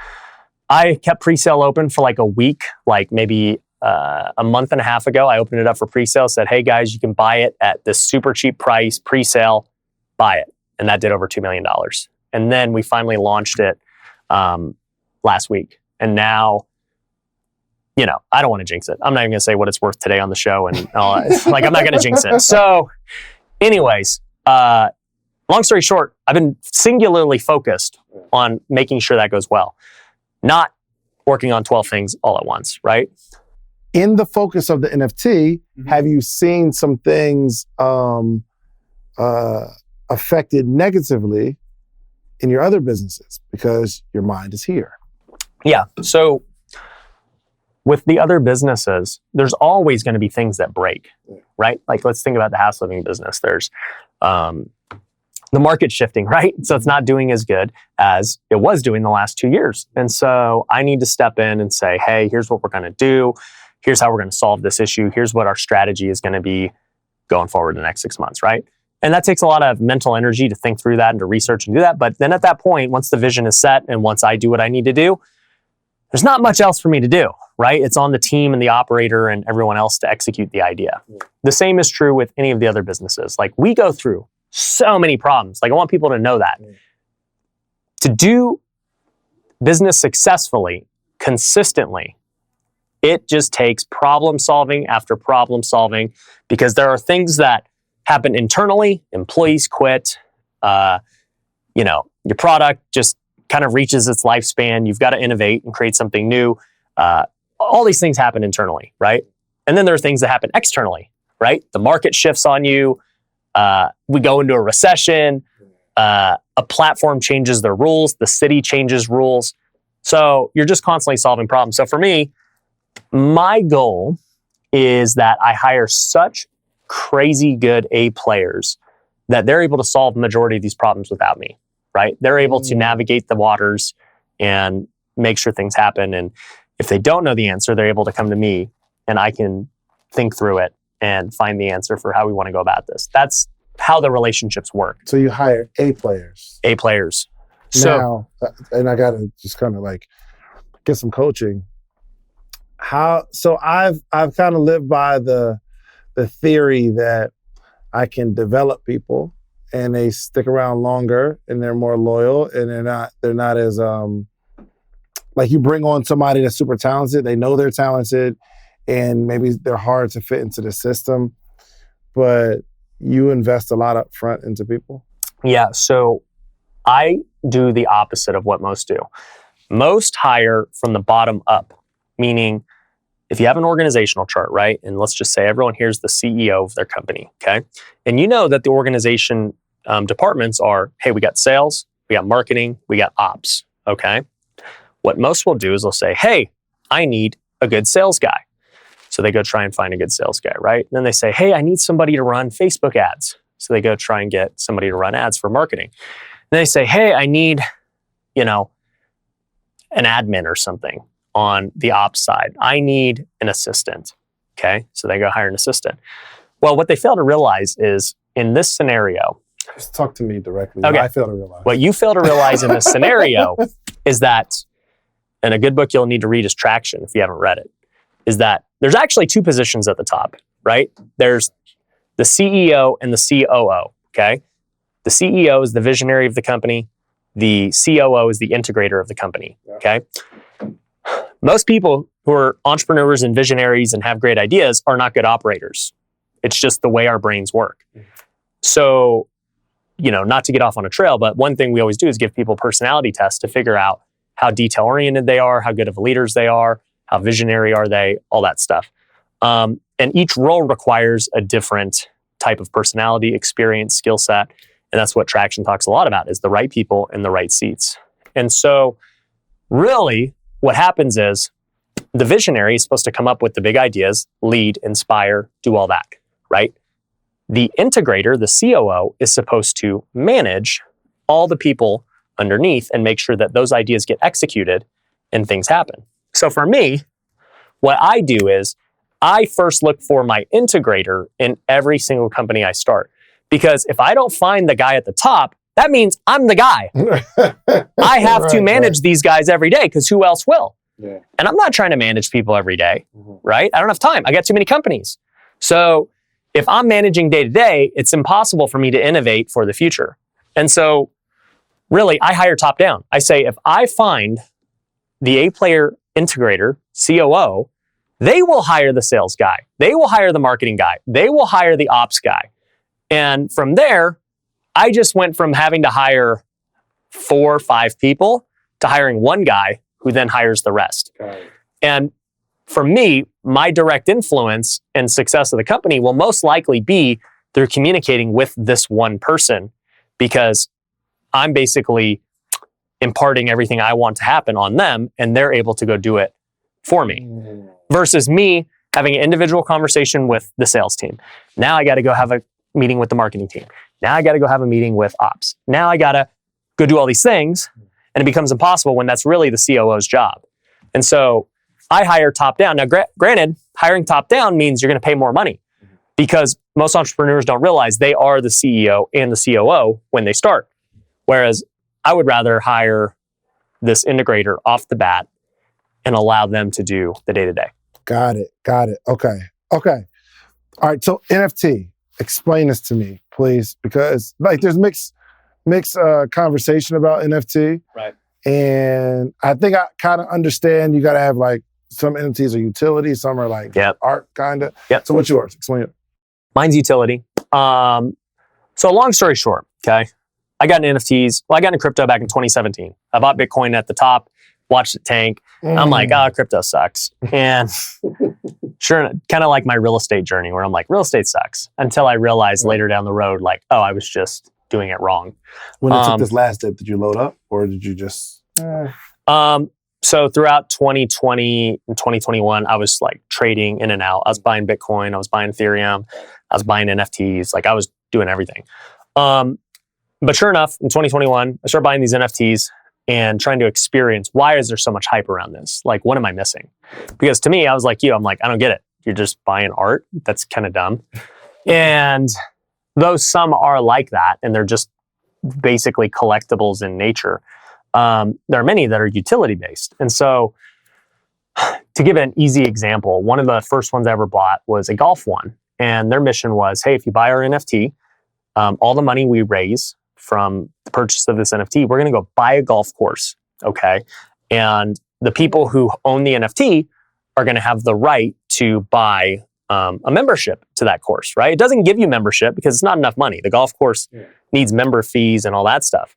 I kept pre-sale open for like a week, like maybe a month and a half ago. I opened it up for pre-sale, said, hey guys, you can buy it at this super cheap price, pre-sale, buy it. And that did over $2 million. And then we finally launched it last week. And now I don't want to jinx it. I'm not even going to say what it's worth today on the show. And like, I'm not going to jinx it. So anyways, long story short, I've been singularly focused on making sure that goes well, not working on 12 things all at once, right? In the focus of the NFT, have you seen some things affected negatively in your other businesses because your mind is here? Yeah. So with the other businesses, there's always going to be things that break, right? Like, let's think about the house living business. There's the market shifting, right? So it's not doing as good as it was doing the last 2 years. And so I need to step in and say, hey, here's what we're going to do. Here's how we're going to solve this issue. Here's what our strategy is going to be going forward in the next 6 months, right? And that takes a lot of mental energy to think through that and to research and do that. But then at that point, once the vision is set and once I do what I need to do, there's not much else for me to do, right? It's on the team and the operator and everyone else to execute the idea. The same is true with any of the other businesses. Like, we go through so many problems. Like, I want people to know that. To do business successfully, consistently, it just takes problem solving after problem solving, because there are things that happen internally. Employees quit. Your product just kind of reaches its lifespan. You've got to innovate and create something new. All these things happen internally, right? And then there are things that happen externally, right? The market shifts on you. We go into a recession. A platform changes their rules. The city changes rules. So you're just constantly solving problems. So for me, my goal is that I hire such crazy good A players that they're able to solve the majority of these problems without me, right? They're able to navigate the waters and make sure things happen. And if they don't know the answer, they're able to come to me and I can think through it and find the answer for how we want to go about this. That's how the relationships work. So you hire A players. A players. Now, and I got to just kind of like get some coaching. So I've kind of lived by the theory that I can develop people and they stick around longer and they're more loyal and they're not as like, you bring on somebody that's super talented, they know they're talented and maybe they're hard to fit into the system, but you invest a lot up front into people? Yeah, so I do the opposite of what most do. Most hire from the bottom up, meaning if you have an organizational chart, right? And let's just say everyone here's the CEO of their company, okay? And you know that the organization departments are, hey, we got sales, we got marketing, we got ops, okay? What most will do is they'll say, hey, I need a good sales guy. So they go try and find a good sales guy, right? And then they say, hey, I need somebody to run Facebook ads. So they go try and get somebody to run ads for marketing. And they say, hey, I need, an admin or something on the ops side. I need an assistant, okay? So they go hire an assistant. Well, what they fail to realize is in this scenario... Just talk to me directly. Okay. I fail to realize. What you fail to realize in this scenario is that, and a good book you'll need to read is Traction if you haven't read it, is that there's actually two positions at the top, right? There's the CEO and the COO, okay? The CEO is the visionary of the company. The COO is the integrator of the company, okay? Most people who are entrepreneurs and visionaries and have great ideas are not good operators. It's just the way our brains work. So, not to get off on a trail, but one thing we always do is give people personality tests to figure out how detail-oriented they are, how good of leaders they are, how visionary are they, all that stuff. And each role requires a different type of personality, experience, skill set. And that's what Traction talks a lot about, is the right people in the right seats. And so really what happens is the visionary is supposed to come up with the big ideas, lead, inspire, do all that, right? The integrator, the COO, is supposed to manage all the people underneath and make sure that those ideas get executed and things happen. So for me, what I do is I first look for my integrator in every single company I start. Because if I don't find the guy at the top, that means I'm the guy. I have to manage these guys every day because who else will? Yeah. And I'm not trying to manage people every day, right? I don't have time. I got too many companies. So if I'm managing day to day, it's impossible for me to innovate for the future. And so really, I hire top down. I say, if I find the A player integrator, COO, They will hire the sales guy. They will hire the marketing guy. They will hire the ops guy. And from there, I just went from having to hire 4 or 5 people to hiring one guy who then hires the rest. And for me, my direct influence and success of the company will most likely be through communicating with this one person, because I'm basically imparting everything I want to happen on them and they're able to go do it for me. Versus me having an individual conversation with the sales team. Now I got to go have a meeting with the marketing team. Now I got to go have a meeting with ops. Now I got to go do all these things, and it becomes impossible when that's really the COO's job. And so I hire top down. Now, granted, hiring top down means you're going to pay more money, because most entrepreneurs don't realize they are the CEO and the COO when they start. Whereas I would rather hire this integrator off the bat and allow them to do the day-to-day. Got it. Okay. All right, so NFT, explain this to me, please, because like there's mixed conversation about NFT. Right. And I think I kind of understand you got to have like some NFTs are utility, some are like art kind of. Yep. So what's yours? Explain it. Mine's utility. So long story short, okay, I got into NFTs. Well, I got into crypto back in 2017. I bought Bitcoin at the top, watched it tank. I'm like, crypto sucks. And sure, kind of like my real estate journey where I'm like, real estate sucks. Until I realized later down the road, like, I was just doing it wrong. When it took this last step, did you load up or did you just... So throughout 2020 and 2021, I was like trading in and out. I was buying Bitcoin, I was buying Ethereum, I was buying NFTs, like I was doing everything. But sure enough, in 2021, I started buying these NFTs and trying to experience, why is there so much hype around this? Like, what am I missing? Because to me, I was like I'm like, I don't get it. You're just buying art. That's kind of dumb. And though some are like that, and they're just basically collectibles in nature, there are many that are utility based. And so to give an easy example, one of the first ones I ever bought was a golf one. And their mission was, hey, if you buy our NFT, all the money we raise from the purchase of this NFT, we're going to go buy a golf course. Okay. And the people who own the NFT are going to have the right to buy a membership to that course, right? It doesn't give you membership because it's not enough money. The golf course needs member fees and all that stuff.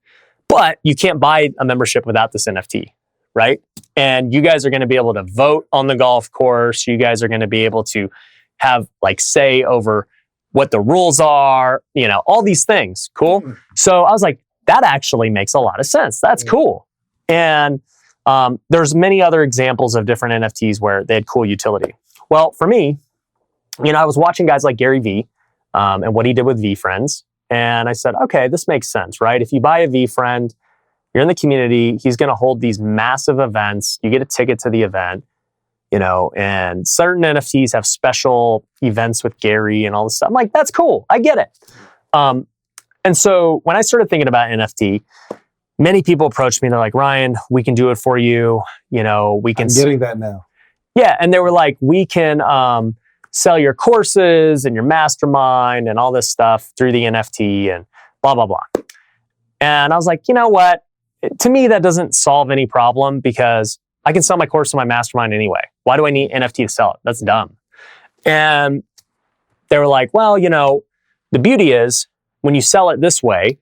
But you can't buy a membership without this NFT, right? And you guys are going to be able to vote on the golf course. You guys are going to be able to have like say over what the rules are, all these things. Cool. So I was like, that actually makes a lot of sense. That's cool. And there's many other examples of different NFTs where they had cool utility. Well, for me, I was watching guys like Gary Vee and what he did with VeeFriends. And I said, okay, this makes sense, right? If you buy a VeeFriend, you're in the community, he's going to hold these massive events. You get a ticket to the event, and certain NFTs have special events with Gary and all this stuff. I'm like, that's cool. I get it. And so when I started thinking about NFT, many people approached me. They're like, Ryan, we can do it for you. We can. I'm getting that now. Yeah. And they were like, we can sell your courses and your mastermind and all this stuff through the NFT and blah, blah, blah. And I was like, you know what? To me, that doesn't solve any problem because I can sell my course and my mastermind anyway. Why do I need NFT to sell it? That's dumb. And they were like, well, the beauty is when you sell it this way,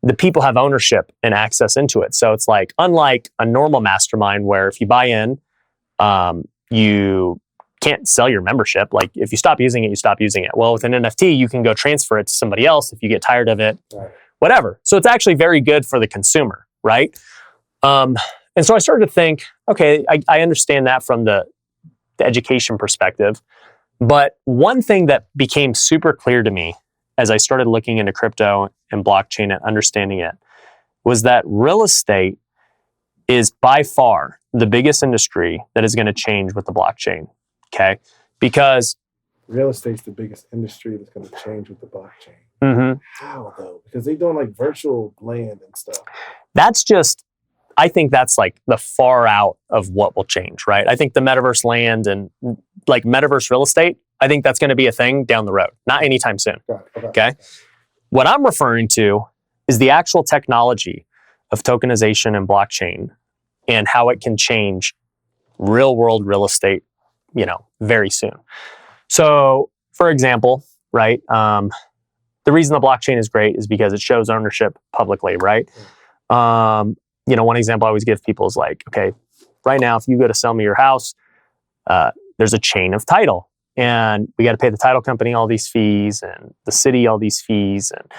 the people have ownership and access into it. So it's like, unlike a normal mastermind where if you buy in, you can't sell your membership. Like if you stop using it, you stop using it. Well, with an NFT, you can go transfer it to somebody else if you get tired of it, whatever. So it's actually very good for the consumer, right? And so I started to think, okay, I understand that from the education perspective. But one thing that became super clear to me as I started looking into crypto and blockchain and understanding it was that real estate is by far the biggest industry that is going to change with the blockchain. Okay, because real estate's the biggest industry that's going to change with the blockchain. Mm-hmm. How though? Because they're doing like virtual land and stuff. I think that's like the far out of what will change, right? I think the metaverse land and like metaverse real estate, I think that's going to be a thing down the road, not anytime soon. Okay. What I'm referring to is the actual technology of tokenization and blockchain and how it can change real world real estate very soon. So, for example, right, the reason the blockchain is great is because it shows ownership publicly, right? One example I always give people is like, okay, right now, if you go to sell me your house, there's a chain of title, and we got to pay the title company all these fees, and the city all these fees, and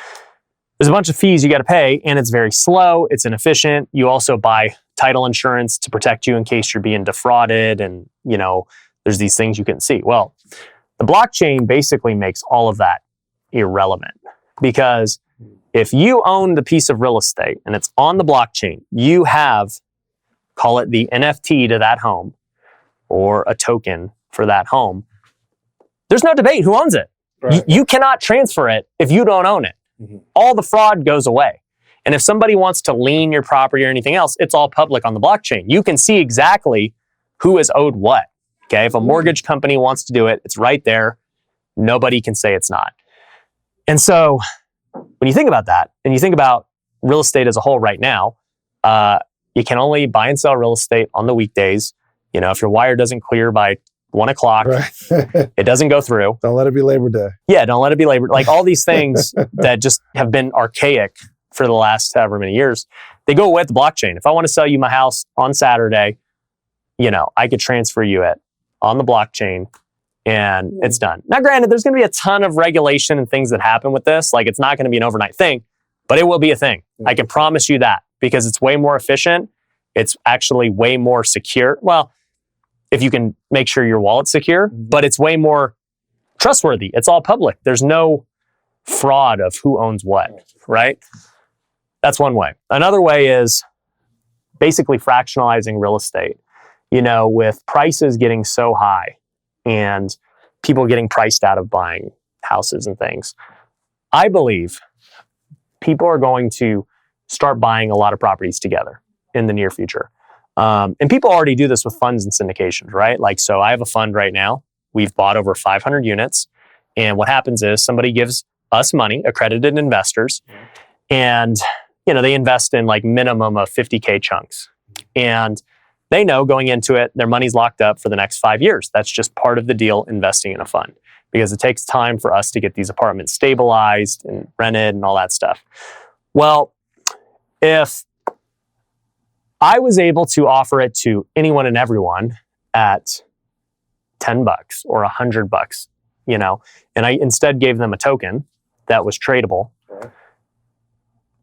there's a bunch of fees you got to pay, and it's very slow, it's inefficient. You also buy title insurance to protect you in case you're being defrauded, and there's these things you can see. Well, the blockchain basically makes all of that irrelevant, because if you own the piece of real estate and it's on the blockchain, you have, call it the NFT to that home or a token for that home. There's no debate who owns it. Right. You cannot transfer it if you don't own it. Mm-hmm. All the fraud goes away. And if somebody wants to lien your property or anything else, it's all public on the blockchain. You can see exactly who is owed what. Okay, if a mortgage company wants to do it, it's right there. Nobody can say it's not. And so when you think about that, and you think about real estate as a whole right now, you can only buy and sell real estate on the weekdays. If your wire doesn't clear by 1 o'clock, right. It doesn't go through. Don't let it be Labor Day. Yeah, don't let it be Labor Day. Like all these things that just have been archaic for the last however many years, they go away with the blockchain. If I want to sell you my house on Saturday, I could transfer you it on the blockchain, and it's done. Now, granted, there's going to be a ton of regulation and things that happen with this. Like, it's not going to be an overnight thing, but it will be a thing. I can promise you that, because it's way more efficient. It's actually way more secure. Well, if you can make sure your wallet's secure, but it's way more trustworthy. It's all public. There's no fraud of who owns what, right? That's one way. Another way is basically fractionalizing real estate. With prices getting so high and people getting priced out of buying houses and things, I believe people are going to start buying a lot of properties together in the near future. And people already do this with funds and syndications, right? Like, so I have a fund right now. We've bought over 500 units. And what happens is somebody gives us money, accredited investors, and, they invest in like minimum of 50K chunks. And they know going into it, their money's locked up for the next 5 years. That's just part of the deal, investing in a fund, because it takes time for us to get these apartments stabilized and rented and all that stuff. Well, if I was able to offer it to anyone and everyone at $10 or $100, and I instead gave them a token that was tradable.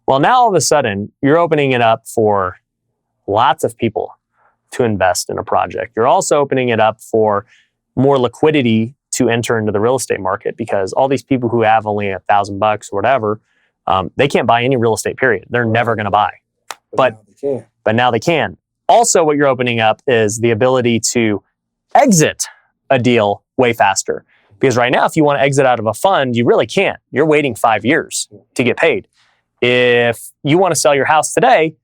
Well, now all of a sudden, you're opening it up for lots of people to invest in a project. You're also opening it up for more liquidity to enter into the real estate market, because all these people who have only $1,000 or whatever, they can't buy any real estate, period. They're never going to buy. But now they can. Also, what you're opening up is the ability to exit a deal way faster. Because right now, if you want to exit out of a fund, you really can't. You're waiting 5 years to get paid. If you want to sell your house today,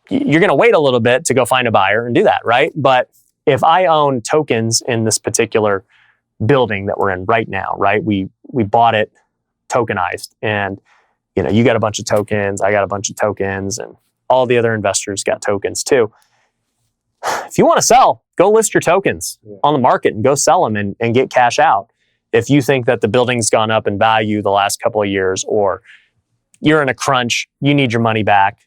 you're going to wait a little bit to go find a buyer and do that, right? But if I own tokens in this particular building that we're in right now, right? We bought it tokenized, and you got a bunch of tokens, I got a bunch of tokens, and all the other investors got tokens too. If you want to sell, go list your tokens on the market and go sell them and get cash out. If you think that the building's gone up in value the last couple of years, or you're in a crunch, you need your money back,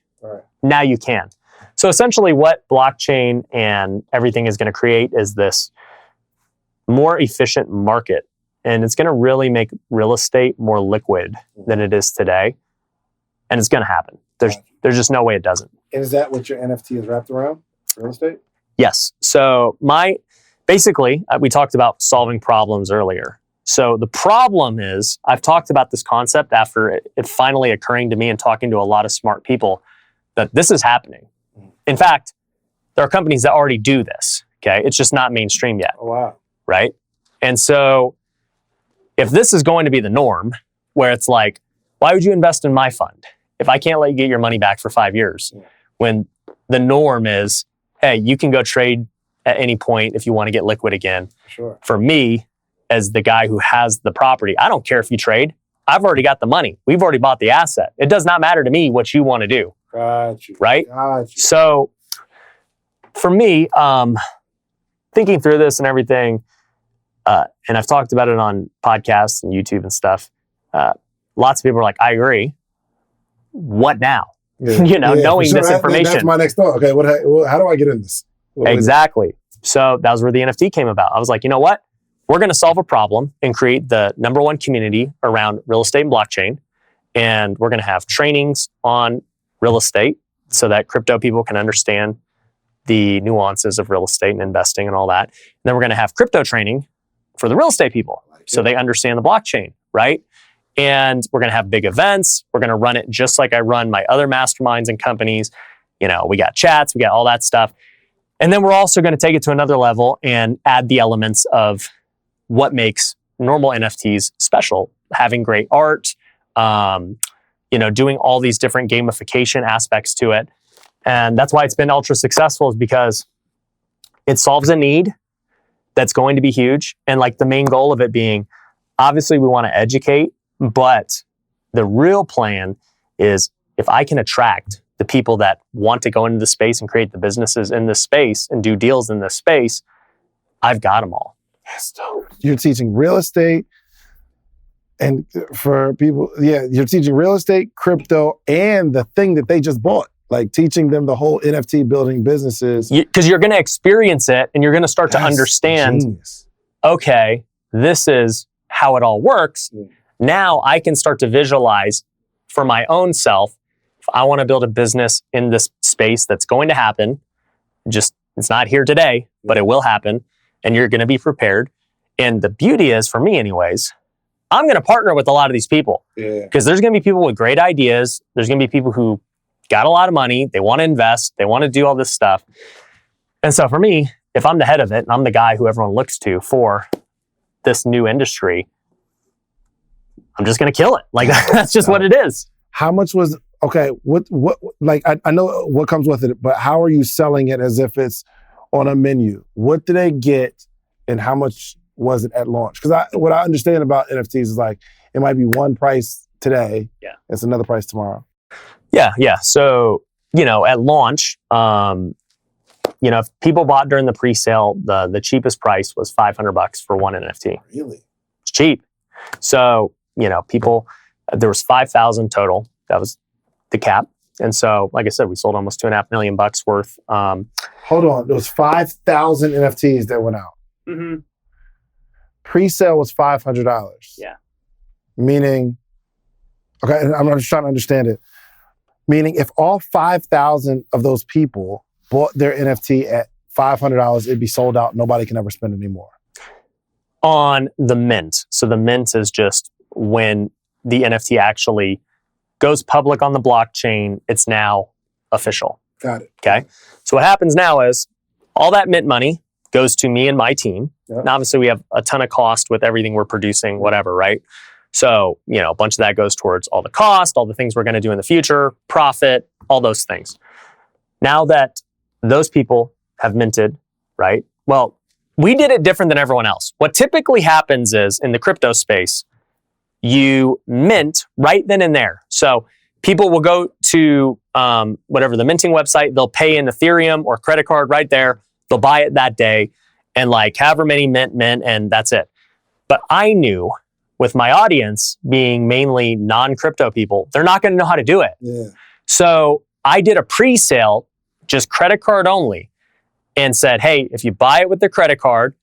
now you can. So essentially what blockchain and everything is going to create is this more efficient market. And it's going to really make real estate more liquid than it is today. And it's going to happen. There's just no way it doesn't. And is that what your NFT is wrapped around? Real estate? Yes. So basically, we talked about solving problems earlier. So the problem is, I've talked about this concept after it finally occurring to me and talking to a lot of smart people, that this is happening. In fact, there are companies that already do this. Okay. It's just not mainstream yet. Oh, wow. Right. And so if this is going to be the norm, where it's like, why would you invest in my fund if I can't let you get your money back for 5 years? When the norm is, hey, you can go trade at any point if you want to get liquid again. Sure. For me, as the guy who has the property, I don't care if you trade. I've already got the money. We've already bought the asset. It does not matter to me what you want to do. Got you. Right? Got you. So for me, thinking through this and everything, and I've talked about it on podcasts and YouTube and stuff, lots of people are like, I agree. What now? Yeah. Knowing this information. That's my next thought. Okay, how do I get in this? Exactly. So that was where the NFT came about. I was like, you know what? We're going to solve a problem and create the number one community around real estate and blockchain. And we're going to have trainings on real estate so that crypto people can understand the nuances of real estate and investing and all that. And then we're going to have crypto training for the real estate people so they understand the blockchain, right? And we're going to have big events. We're going to run it just like I run my other masterminds and companies. We got chats, we got all that stuff. And then we're also going to take it to another level and add the elements of what makes normal NFTs special. Having great art, doing all these different gamification aspects to it. And that's why it's been ultra successful, is because it solves a need that's going to be huge. And like the main goal of it being, obviously we want to educate, but the real plan is if I can attract the people that want to go into the space and create the businesses in this space and do deals in this space, I've got them all. That's dope. You're teaching real estate, and for people, you're teaching real estate, crypto, and the thing that they just bought. Like teaching them the whole NFT building businesses. Because you're going to experience it and you're going to start to understand, okay, this is how it all works. Yeah. Now I can start to visualize for my own self, if I want to build a business in this space that's going to happen, it's not here today, but it will happen, and you're going to be prepared. And the beauty is, for me anyways, I'm going to partner with a lot of these people. Because there's going to be people with great ideas. There's going to be people who got a lot of money. They want to invest. They want to do all this stuff. And so for me, if I'm the head of it and I'm the guy who everyone looks to for this new industry, I'm just going to kill it. Like that's just what it is. How much was, okay, what like I know what comes with it, but how are you selling it as if it's on a menu? What do they get and how much was it at launch? Because what I understand about NFTs is like, it might be one price today. Yeah. It's another price tomorrow. Yeah. So, at launch, if people bought during the pre-sale, the cheapest price was $500 for one NFT. Really? It's cheap. So, there was 5,000 total. That was the cap. And so, like I said, we sold almost $2.5 million worth. Hold on. There was 5,000 NFTs that went out. Mm-hmm. Pre-sale was $500. Yeah. Meaning, okay, and I'm just trying to understand it. Meaning if all 5,000 of those people bought their NFT at $500, it'd be sold out. Nobody can ever spend anymore. On the mint. So the mint is just when the NFT actually goes public on the blockchain, it's now official. Got it. Okay. So what happens now is all that mint money goes to me and my team. Yep. And obviously we have a ton of cost with everything we're producing, whatever, right? So, a bunch of that goes towards all the cost, all the things we're going to do in the future, profit, all those things. Now that those people have minted, right? Well, we did it different than everyone else. What typically happens is in the crypto space, you mint right then and there. So people will go to whatever the minting website, they'll pay in Ethereum or credit card right there. They'll buy it that day and like however many mint, and that's it. But I knew with my audience being mainly non-crypto people, they're not going to know how to do it. Yeah. So I did a pre-sale, just credit card only, and said, hey, if you buy it with the credit card,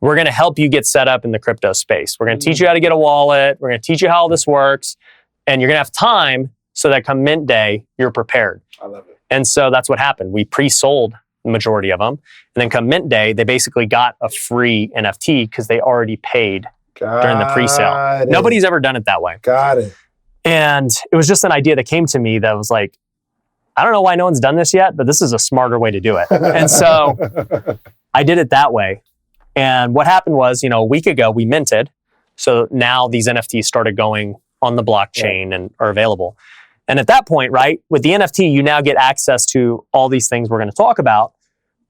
we're going to help you get set up in the crypto space. We're going to teach you how to get a wallet. We're going to teach you how all this works. And you're going to have time so that come mint day, you're prepared. I love it. And so that's what happened. We pre-sold the majority of them. And then come mint day, they basically got a free NFT because they already paid during the pre-sale. Nobody's ever done it that way. Got it. And it was just an idea that came to me that was like, I don't know why no one's done this yet, but this is a smarter way to do it. And so I did it that way. And what happened was, a week ago we minted. So now these NFTs started going on the blockchain and are available. And at that point, right, with the NFT, you now get access to all these things we're going to talk about.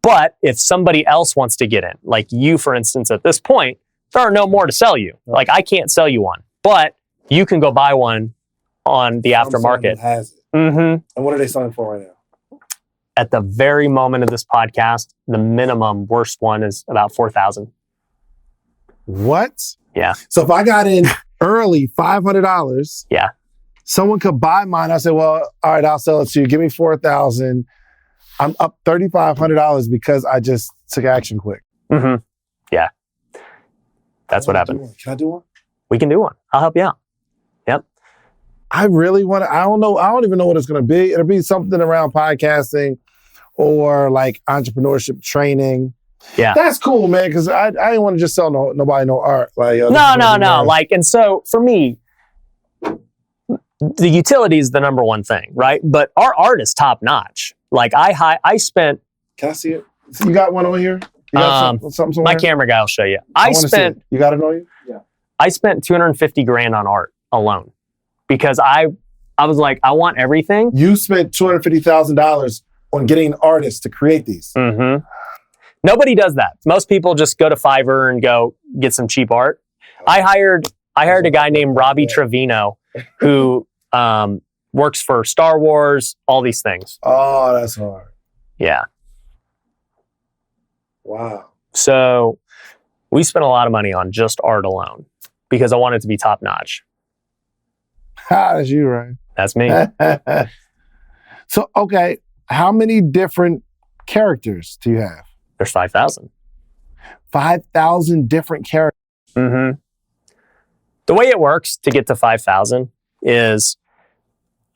But if somebody else wants to get in, like you, for instance, at this point, there are no more to sell you. Like I can't sell you one, but you can go buy one on the aftermarket. Has it. Mm-hmm. And what are they selling for right now? at the very moment of this podcast, the minimum worst one is about 4,000. What? Yeah. So if I got in early, $500. Yeah. Someone could buy mine. I said, well, all right, I'll sell it to you. Give me 4,000. I'm up $3,500 because I just took action quick. Mm-hmm. Yeah. That's what happened. Can I do one? We can do one. I'll help you out. Yep. I really want to, I don't know. I don't even know what it's going to be. It'll be something around podcasting or like entrepreneurship training. Yeah. That's cool, man, because I didn't want to just sell nobody no art. Like, no. Like, and so for me, the utility is the number one thing, right? But our art is top notch. Like I spent. Can I see it? You got one on here? You got something somewhere? My camera guy will show you. I spent. You got it on you? Yeah. I spent $250,000 on art alone because I was like, I want everything. You spent $250,000 on getting an artist to create these. Mm-hmm. Nobody does that. Most people just go to Fiverr and go get some cheap art. I hired a guy named Robbie Trevino who works for Star Wars, all these things. Oh, that's hard. Yeah. Wow. So we spent a lot of money on just art alone because I want it to be top notch. That's you, right? That's me. So, okay, how many different characters do you have? There's 5,000. 5,000 different characters. Mm-hmm. The way it works to get to 5,000 is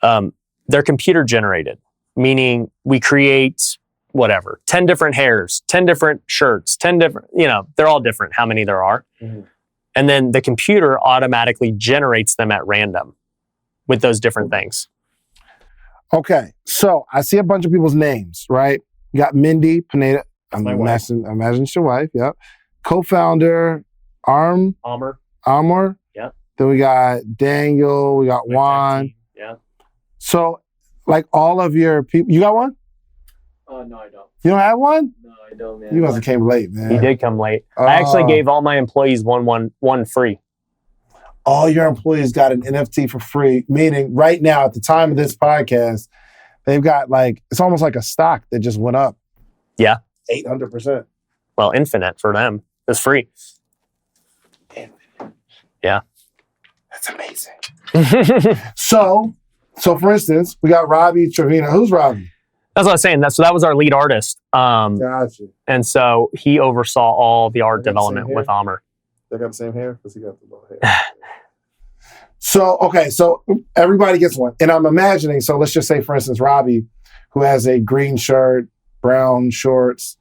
they're computer generated, meaning we create 10 different hairs, 10 different shirts, 10 different, they're all different, how many there are. Mm-hmm. And then the computer automatically generates them at random with those different things. Okay, so I see a bunch of people's names, right? You got Mindy, Pineda. I'm imagining it's your wife, yep. Co-founder, Amr. Yep. Then we got Daniel, we got Juan. Yeah. So, like all of your people, you got one? No, I don't. You don't have one? No, I don't, man. You must have came late, man. He did come late. I actually gave all my employees one free. All your employees got an NFT for free, meaning right now, at the time of this podcast, they've got it's almost like a stock that just went up. Yeah. 800%. Well, infinite for them. It's free. Yeah. That's amazing. So for instance, we got Robbie Trevino. Who's Robbie? That's what I was saying. So that was our lead artist. Gotcha. And so he oversaw all the art development with Amr. They got the same hair? Because he got the little hair. So everybody gets one. And I'm imagining, so let's just say, for instance, Robbie, who has a green shirt, brown shorts.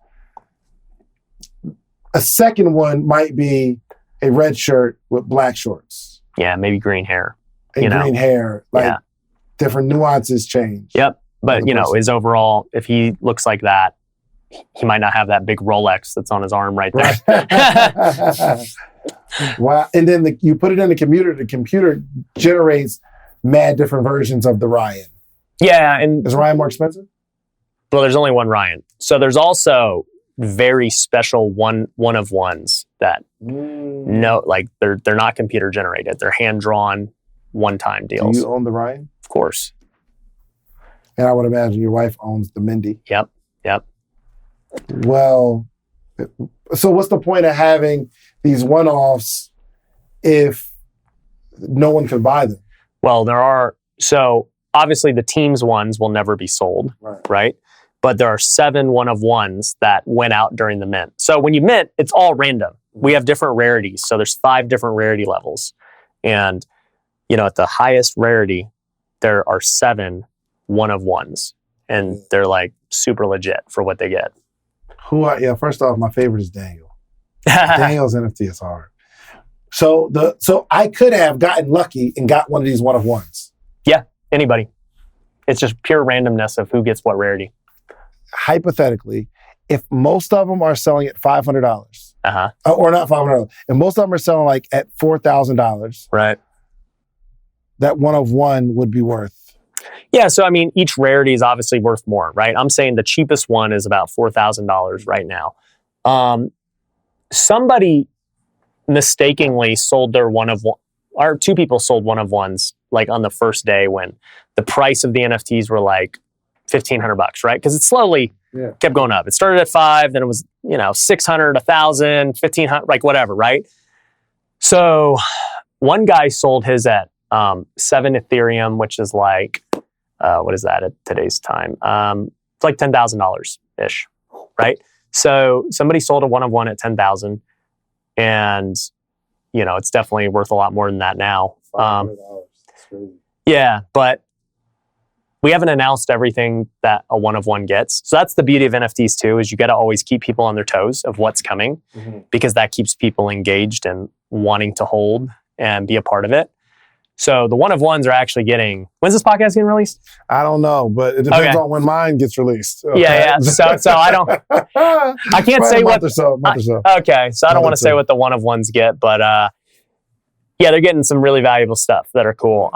A second one might be a red shirt with black shorts. Yeah, maybe green hair. Green hair. Different nuances change. Yep. But, his overall, if he looks like that, he might not have that big Rolex that's on his arm right there. Right. Wow. And then you put it in the computer generates mad different versions of the Ryan. Yeah. And is Ryan more expensive? Well, there's only one Ryan. So there's also very special one of ones that they're not computer generated. They're hand drawn one-time deals. Do you own the Ryan? Of course. And I would imagine your wife owns the Mindy. Yep. Well, so what's the point of having these one-offs if no one can buy them? Well, so obviously the team's ones will never be sold, right? But there are 7 one-of-ones that went out during the mint. So when you mint, it's all random. We have different rarities. So there's 5 different rarity levels. And, at the highest rarity, there are 7 one-of-ones. And they're super legit for what they get. First off, my favorite is Daniel. Daniel's NFT is hard. So I could have gotten lucky and got one of these one-of-ones. Yeah, anybody. It's just pure randomness of who gets what rarity. Hypothetically, if most of them are selling at $500, or not $500, and most of them are selling at $4,000, right? That one-of-one would be worth. Yeah, so each rarity is obviously worth more, right? I'm saying the cheapest one is about $4,000 right now. Somebody mistakenly sold their one-of-one, or 2 people sold one-of-ones on the first day when the price of the NFTs were $1,500, right? Because it slowly kept going up. It started at 5, then it was, 600, 1,000, 1,500, like whatever, right? So one guy sold his at 7 Ethereum, which is like, what is that at today's time? It's like $10,000-ish, right? So somebody sold a one-of-one at 10,000, and it's definitely worth a lot more than that now. That's crazy. Yeah, but we haven't announced everything that a one-of-one gets. So that's the beauty of NFTs too, is you got to always keep people on their toes of what's coming, because that keeps people engaged and wanting to hold and be a part of it. So the one-of-ones are actually getting, when's this podcast getting released? I don't know, but it depends on when mine gets released. Okay? Yeah. So I don't, I can't say what. Month or so. Okay, so I don't want to say what the one-of-ones get, but yeah, they're getting some really valuable stuff that are cool.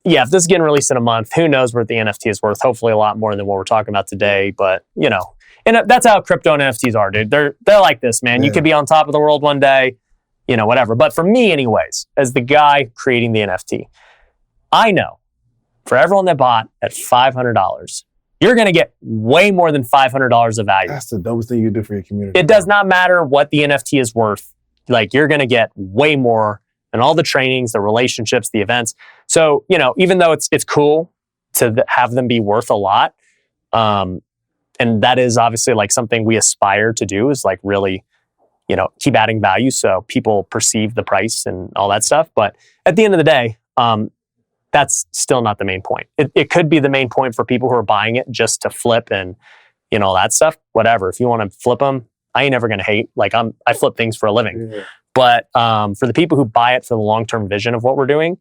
Yeah, if this is getting released in a month, who knows what the NFT is worth? Hopefully a lot more than what we're talking about today, but and that's how crypto and NFTs are, dude. They're like this, man. You could be on top of the world one day, whatever. But for me anyways, as the guy creating the NFT, I know for everyone that bought at $500, you're going to get way more than $500 of value. That's the dopest thing you do for your community. It does not matter what the NFT is worth. Like, you're going to get way more and all the trainings, the relationships, the events. So, even though it's cool to have them be worth a lot, and that is obviously like something we aspire to do, is like really, keep adding value so people perceive the price and all that stuff. But at the end of the day, that's still not the main point. It could be the main point for people who are buying it just to flip and, all that stuff. Whatever. If you want to flip them, I ain't never going to hate. Like, I flip things for a living. Yeah. But for the people who buy it for the long-term vision of what we're doing,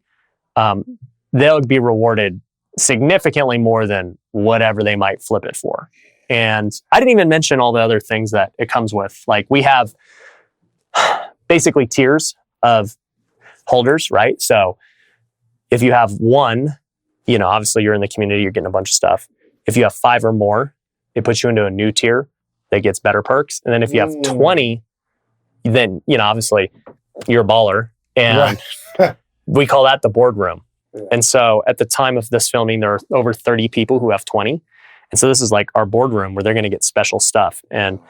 they'll be rewarded significantly more than whatever they might flip it for. And I didn't even mention all the other things that it comes with. Like, we have basically tiers of holders, right? So if you have one, obviously you're in the community, you're getting a bunch of stuff. If you have 5 or more, it puts you into a new tier that gets better perks. And then if you have 20, then, obviously you're a baller. And we call that the boardroom. Yeah. And so at the time of this filming, there are over 30 people who have 20. And so this is like our boardroom where they're going to get special stuff and,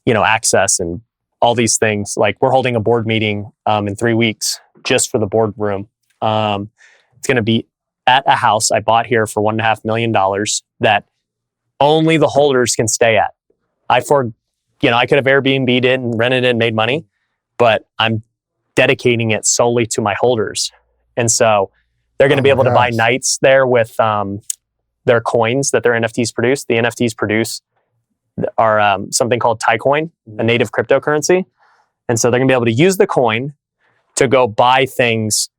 access and all these things. Like, we're holding a board meeting in 3 weeks just for the boardroom. It's going to be at a house I bought here for $1.5 million that only the holders can stay at. I could have Airbnb'd it and rented it and made money, but I'm dedicating it solely to my holders. And so they're going to be able to buy nights there with their coins that their NFTs produce. The NFTs produce are something called Tycoin, a native cryptocurrency. And so they're going to be able to use the coin to go buy things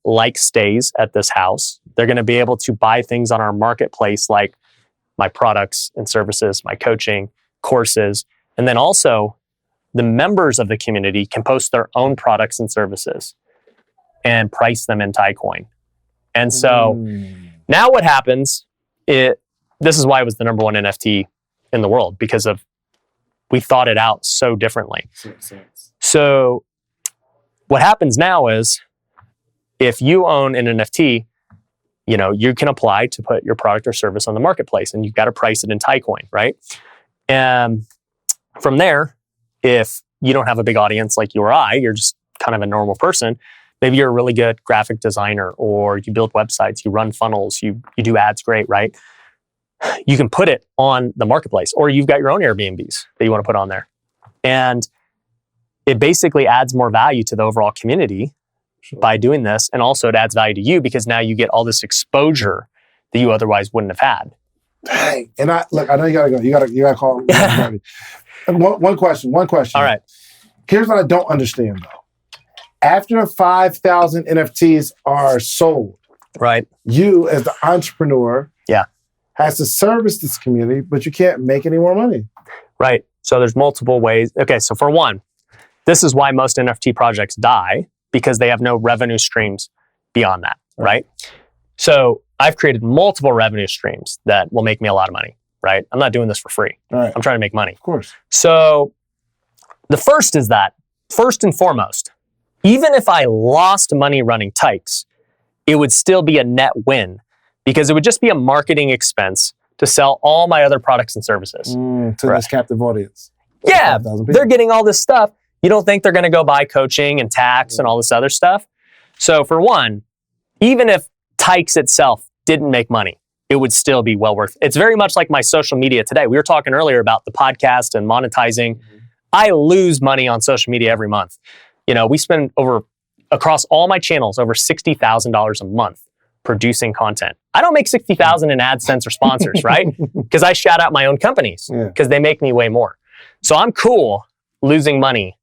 like stays at this house. They're going to be able to buy things on our marketplace, like my products and services, my coaching, courses. And then also the members of the community can post their own products and services and price them in Tycoin. And so now what happens, this is why it was the number one NFT in the world, because we thought it out so differently. So what happens now is, if you own an NFT, you can apply to put your product or service on the marketplace, and you've got to price it in Tycoin, right? And from there, if you don't have a big audience like you or I, you're just kind of a normal person, maybe you're a really good graphic designer, or you build websites, you run funnels, you do ads great, right? You can put it on the marketplace, or you've got your own Airbnbs that you want to put on there. And it basically adds more value to the overall community by doing this. And also it adds value to you, because now you get all this exposure that you otherwise wouldn't have had. Dang. And I know you gotta go. You gotta call. One question. All right. Here's what I don't understand though. After 5,000 NFTs are sold, right, you as the entrepreneur, has to service this community, but you can't make any more money. Right. So there's multiple ways. Okay. So for one, this is why most NFT projects die, because they have no revenue streams beyond that. Right. So I've created multiple revenue streams that will make me a lot of money. Right. I'm not doing this for free. Right. I'm trying to make money. Of course. So the first is that, first and foremost, even if I lost money running Tykes, it would still be a net win, because it would just be a marketing expense to sell all my other products and services. To Right. this captive audience. Yeah, 5,000 people. they're getting all this stuff. You don't think they're going to go buy coaching and tax and all this other stuff? So for one, even if Tykes itself didn't make money, it would still be well worth it. It's very much like my social media today. We were talking earlier about the podcast and monetizing. I lose money on social media every month. We spend across all my channels, over $60,000 a month producing content. I don't make $60,000 in AdSense or sponsors, right? Because I shout out my own companies because they make me way more. So I'm cool losing money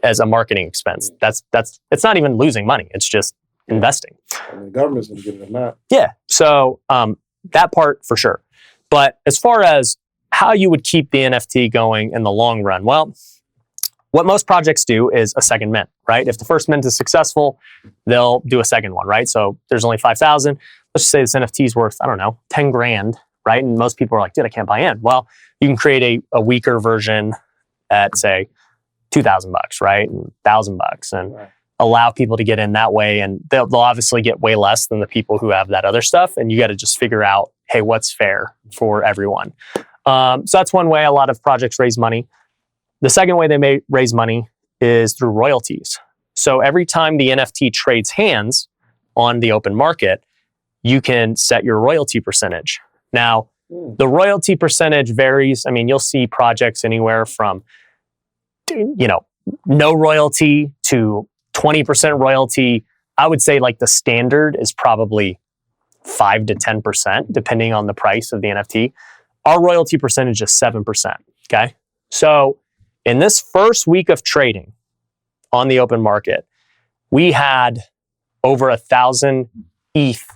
as a marketing expense. It's not even losing money. It's just investing. And the government's going to give them that. Yeah. So that part for sure. But as far as how you would keep the NFT going in the long run, well, what most projects do is a second mint, right? If the first mint is successful, they'll do a second one, right? So there's only 5,000. Let's just say this NFT is worth, I don't know, 10 grand, right? And most people are like, dude, I can't buy in. Well, you can create a weaker version at say $2,000, right? And $1,000 and allow people to get in that way. And they'll obviously get way less than the people who have that other stuff. And you got to just figure out, hey, what's fair for everyone? So that's one way a lot of projects raise money. The second way they may raise money is through royalties. So every time the NFT trades hands on the open market, you can set your royalty percentage. Now, the royalty percentage varies. I mean, you'll see projects anywhere from, no royalty to 20% royalty. I would say like the standard is probably 5 to 10%, depending on the price of the NFT. Our royalty percentage is 7%, okay? So in this first week of trading on the open market, we had over 1,000 ETH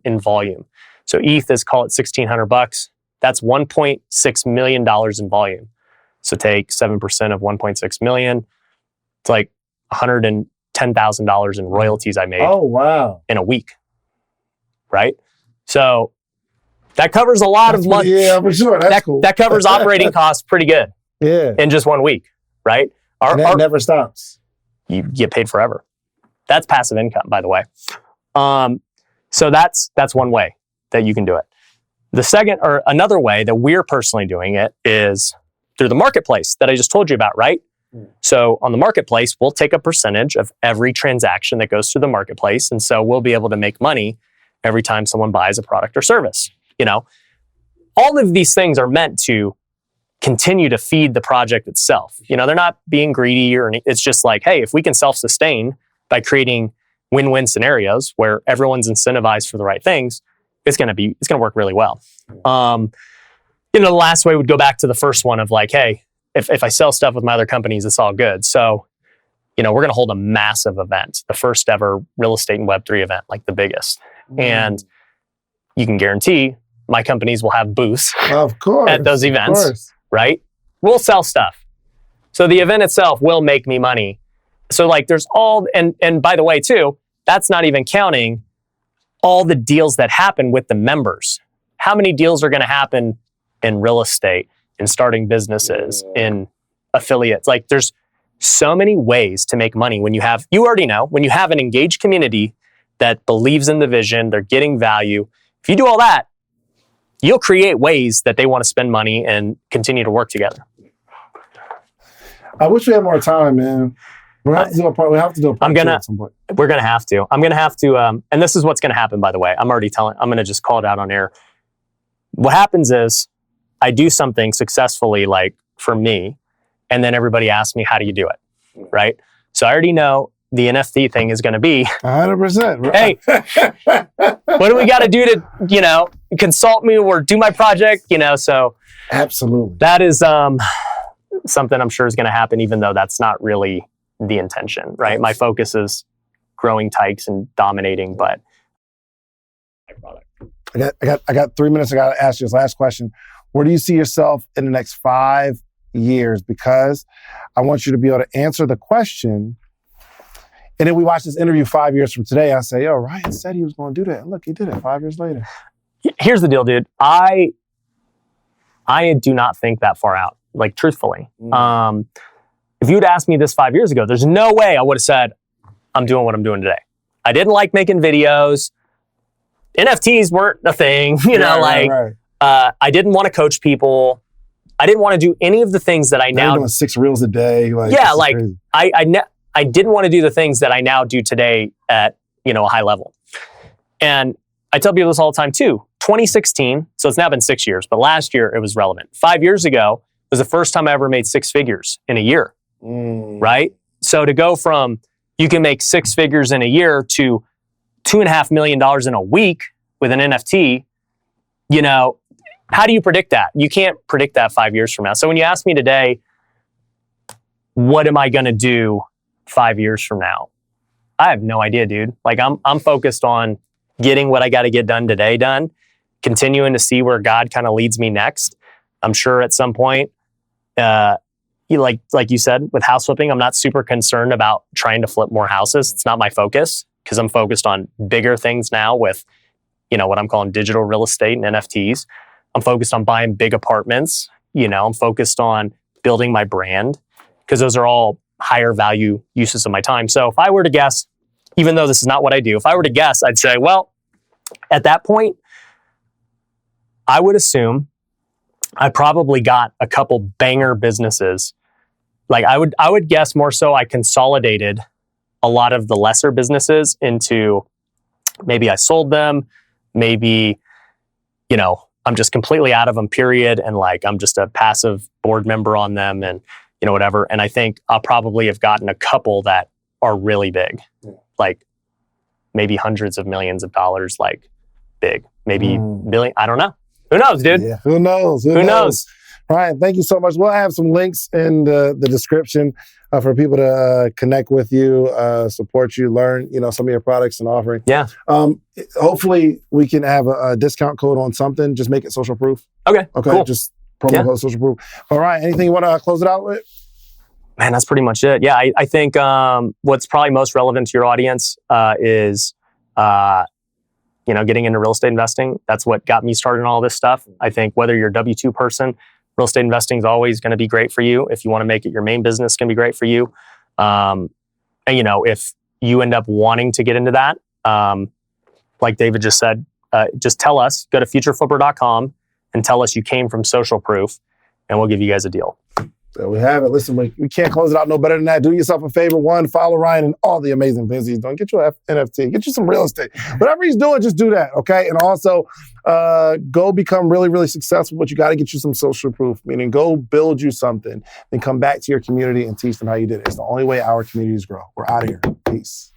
in volume. So ETH is, call it $1,600. That's $1.6 million in volume. So take 7% of 1.6 million. It's like $110,000 in royalties I made. Oh, wow. In a week, right? So that covers a lot of money. Yeah, for sure. That's cool. That covers operating costs pretty good. Yeah. In just 1 week, right? That never stops. You get paid forever. That's passive income, by the way. So that's one way that you can do it. The second, or another way that we're personally doing it, is through the marketplace that I just told you about, right? So on the marketplace, we'll take a percentage of every transaction that goes through the marketplace. And so we'll be able to make money every time someone buys a product or service. All of these things are meant to continue to feed the project itself. They're not being greedy it's just like, hey, if we can self-sustain by creating win-win scenarios where everyone's incentivized for the right things, it's going to work really well. The last way would go back to the first one of like, hey, if I sell stuff with my other companies, it's all good. So, we're going to hold a massive event, the first ever real estate and Web3 event, like the biggest. And you can guarantee my companies will have booths of course, at those events, right? We'll sell stuff. So the event itself will make me money. So like there's all, and by the way too, that's not even counting all the deals that happen with the members. How many deals are going to happen in real estate, in starting businesses, in affiliates? Like there's so many ways to make money when you already know, when you have an engaged community that believes in the vision, they're getting value. If you do all that, you'll create ways that they want to spend money and continue to work together. I wish we had more time, man. We have to do a part two at some point. We're going to have to. I'm going to have to, and this is what's going to happen, by the way. I'm going to just call it out on air. What happens is I do something successfully, like for me, and then everybody asks me, how do you do it? Right? So I already know the NFT thing is going to be 100%. Hey, what do we got to do to, consult me or do my project? So absolutely. That is something I'm sure is going to happen, even though that's not really the intention, right? My focus is growing Tykes and dominating, but my product. I got 3 minutes. I got to ask you this last question. Where do you see yourself in the next 5 years? Because I want you to be able to answer the question. And then we watch this interview 5 years from today. I say, yo, Ryan said he was going to do that. And look, he did it 5 years later. Here's the deal, dude. I do not think that far out, like truthfully. If you'd asked me this 5 years ago, there's no way I would have said, I'm doing what I'm doing today. I didn't like making videos. NFTs weren't a thing, Right. I didn't want to coach people. I didn't want to do any of the things that I They're now doing 6 reels a day. Like, yeah, this is like crazy. I didn't want to do the things that I now do today at, a high level. And I tell people this all the time too. 2016, so it's now been 6 years, but last year it was relevant. 5 years ago was the first time I ever made 6 figures in a year, right? So to go from you can make 6 figures in a year to $2.5 million in a week with an NFT, how do you predict that? You can't predict that 5 years from now. So when you ask me today, what am I going to do 5 years from now? I have no idea, dude. Like I'm focused on getting what I got to get done today done, continuing to see where God kind of leads me next. I'm sure at some point, like you said, with house flipping, I'm not super concerned about trying to flip more houses. It's not my focus because I'm focused on bigger things now with, what I'm calling digital real estate and NFTs. I'm focused on buying big apartments. I'm focused on building my brand because those are all higher value uses of my time. So if I were to guess, even though this is not what I do, if I were to guess, I'd say, well, at that point, I would assume I probably got a couple banger businesses. Like I would guess more so I consolidated a lot of the lesser businesses into maybe I sold them, maybe, I'm just completely out of them, period. And like, I'm just a passive board member on them and, whatever. And I think I'll probably have gotten a couple that are really big, like maybe hundreds of millions of dollars, like big, maybe billion. I don't know. Who knows, dude? Yeah, who knows? Who knows? Ryan, thank you so much. We'll have some links in the description for people to connect with you, support you, learn, some of your products and offering. Yeah. Hopefully we can have a discount code on something. Just make it social proof. Okay. Cool. Just promo code social proof. All right. Anything you want to close it out with? Man, that's pretty much it. Yeah. I think what's probably most relevant to your audience is getting into real estate investing. That's what got me started in all this stuff. I think whether you're a W-2 person, real estate investing is always going to be great for you. If you want to make it your main business, it's going to be great for you. And if you end up wanting to get into that, like David just said, just tell us, go to futureflipper.com and tell us you came from Social Proof and we'll give you guys a deal. There we have it. Listen, we can't close it out no better than that. Do yourself a favor. One, follow Ryan and all the amazing things he's doing. Get you an NFT. Get you some real estate. Whatever he's doing, just do that, okay? And also, go become really, really successful, but you got to get you some social proof, meaning go build you something and come back to your community and teach them how you did it. It's the only way our communities grow. We're out of here. Peace.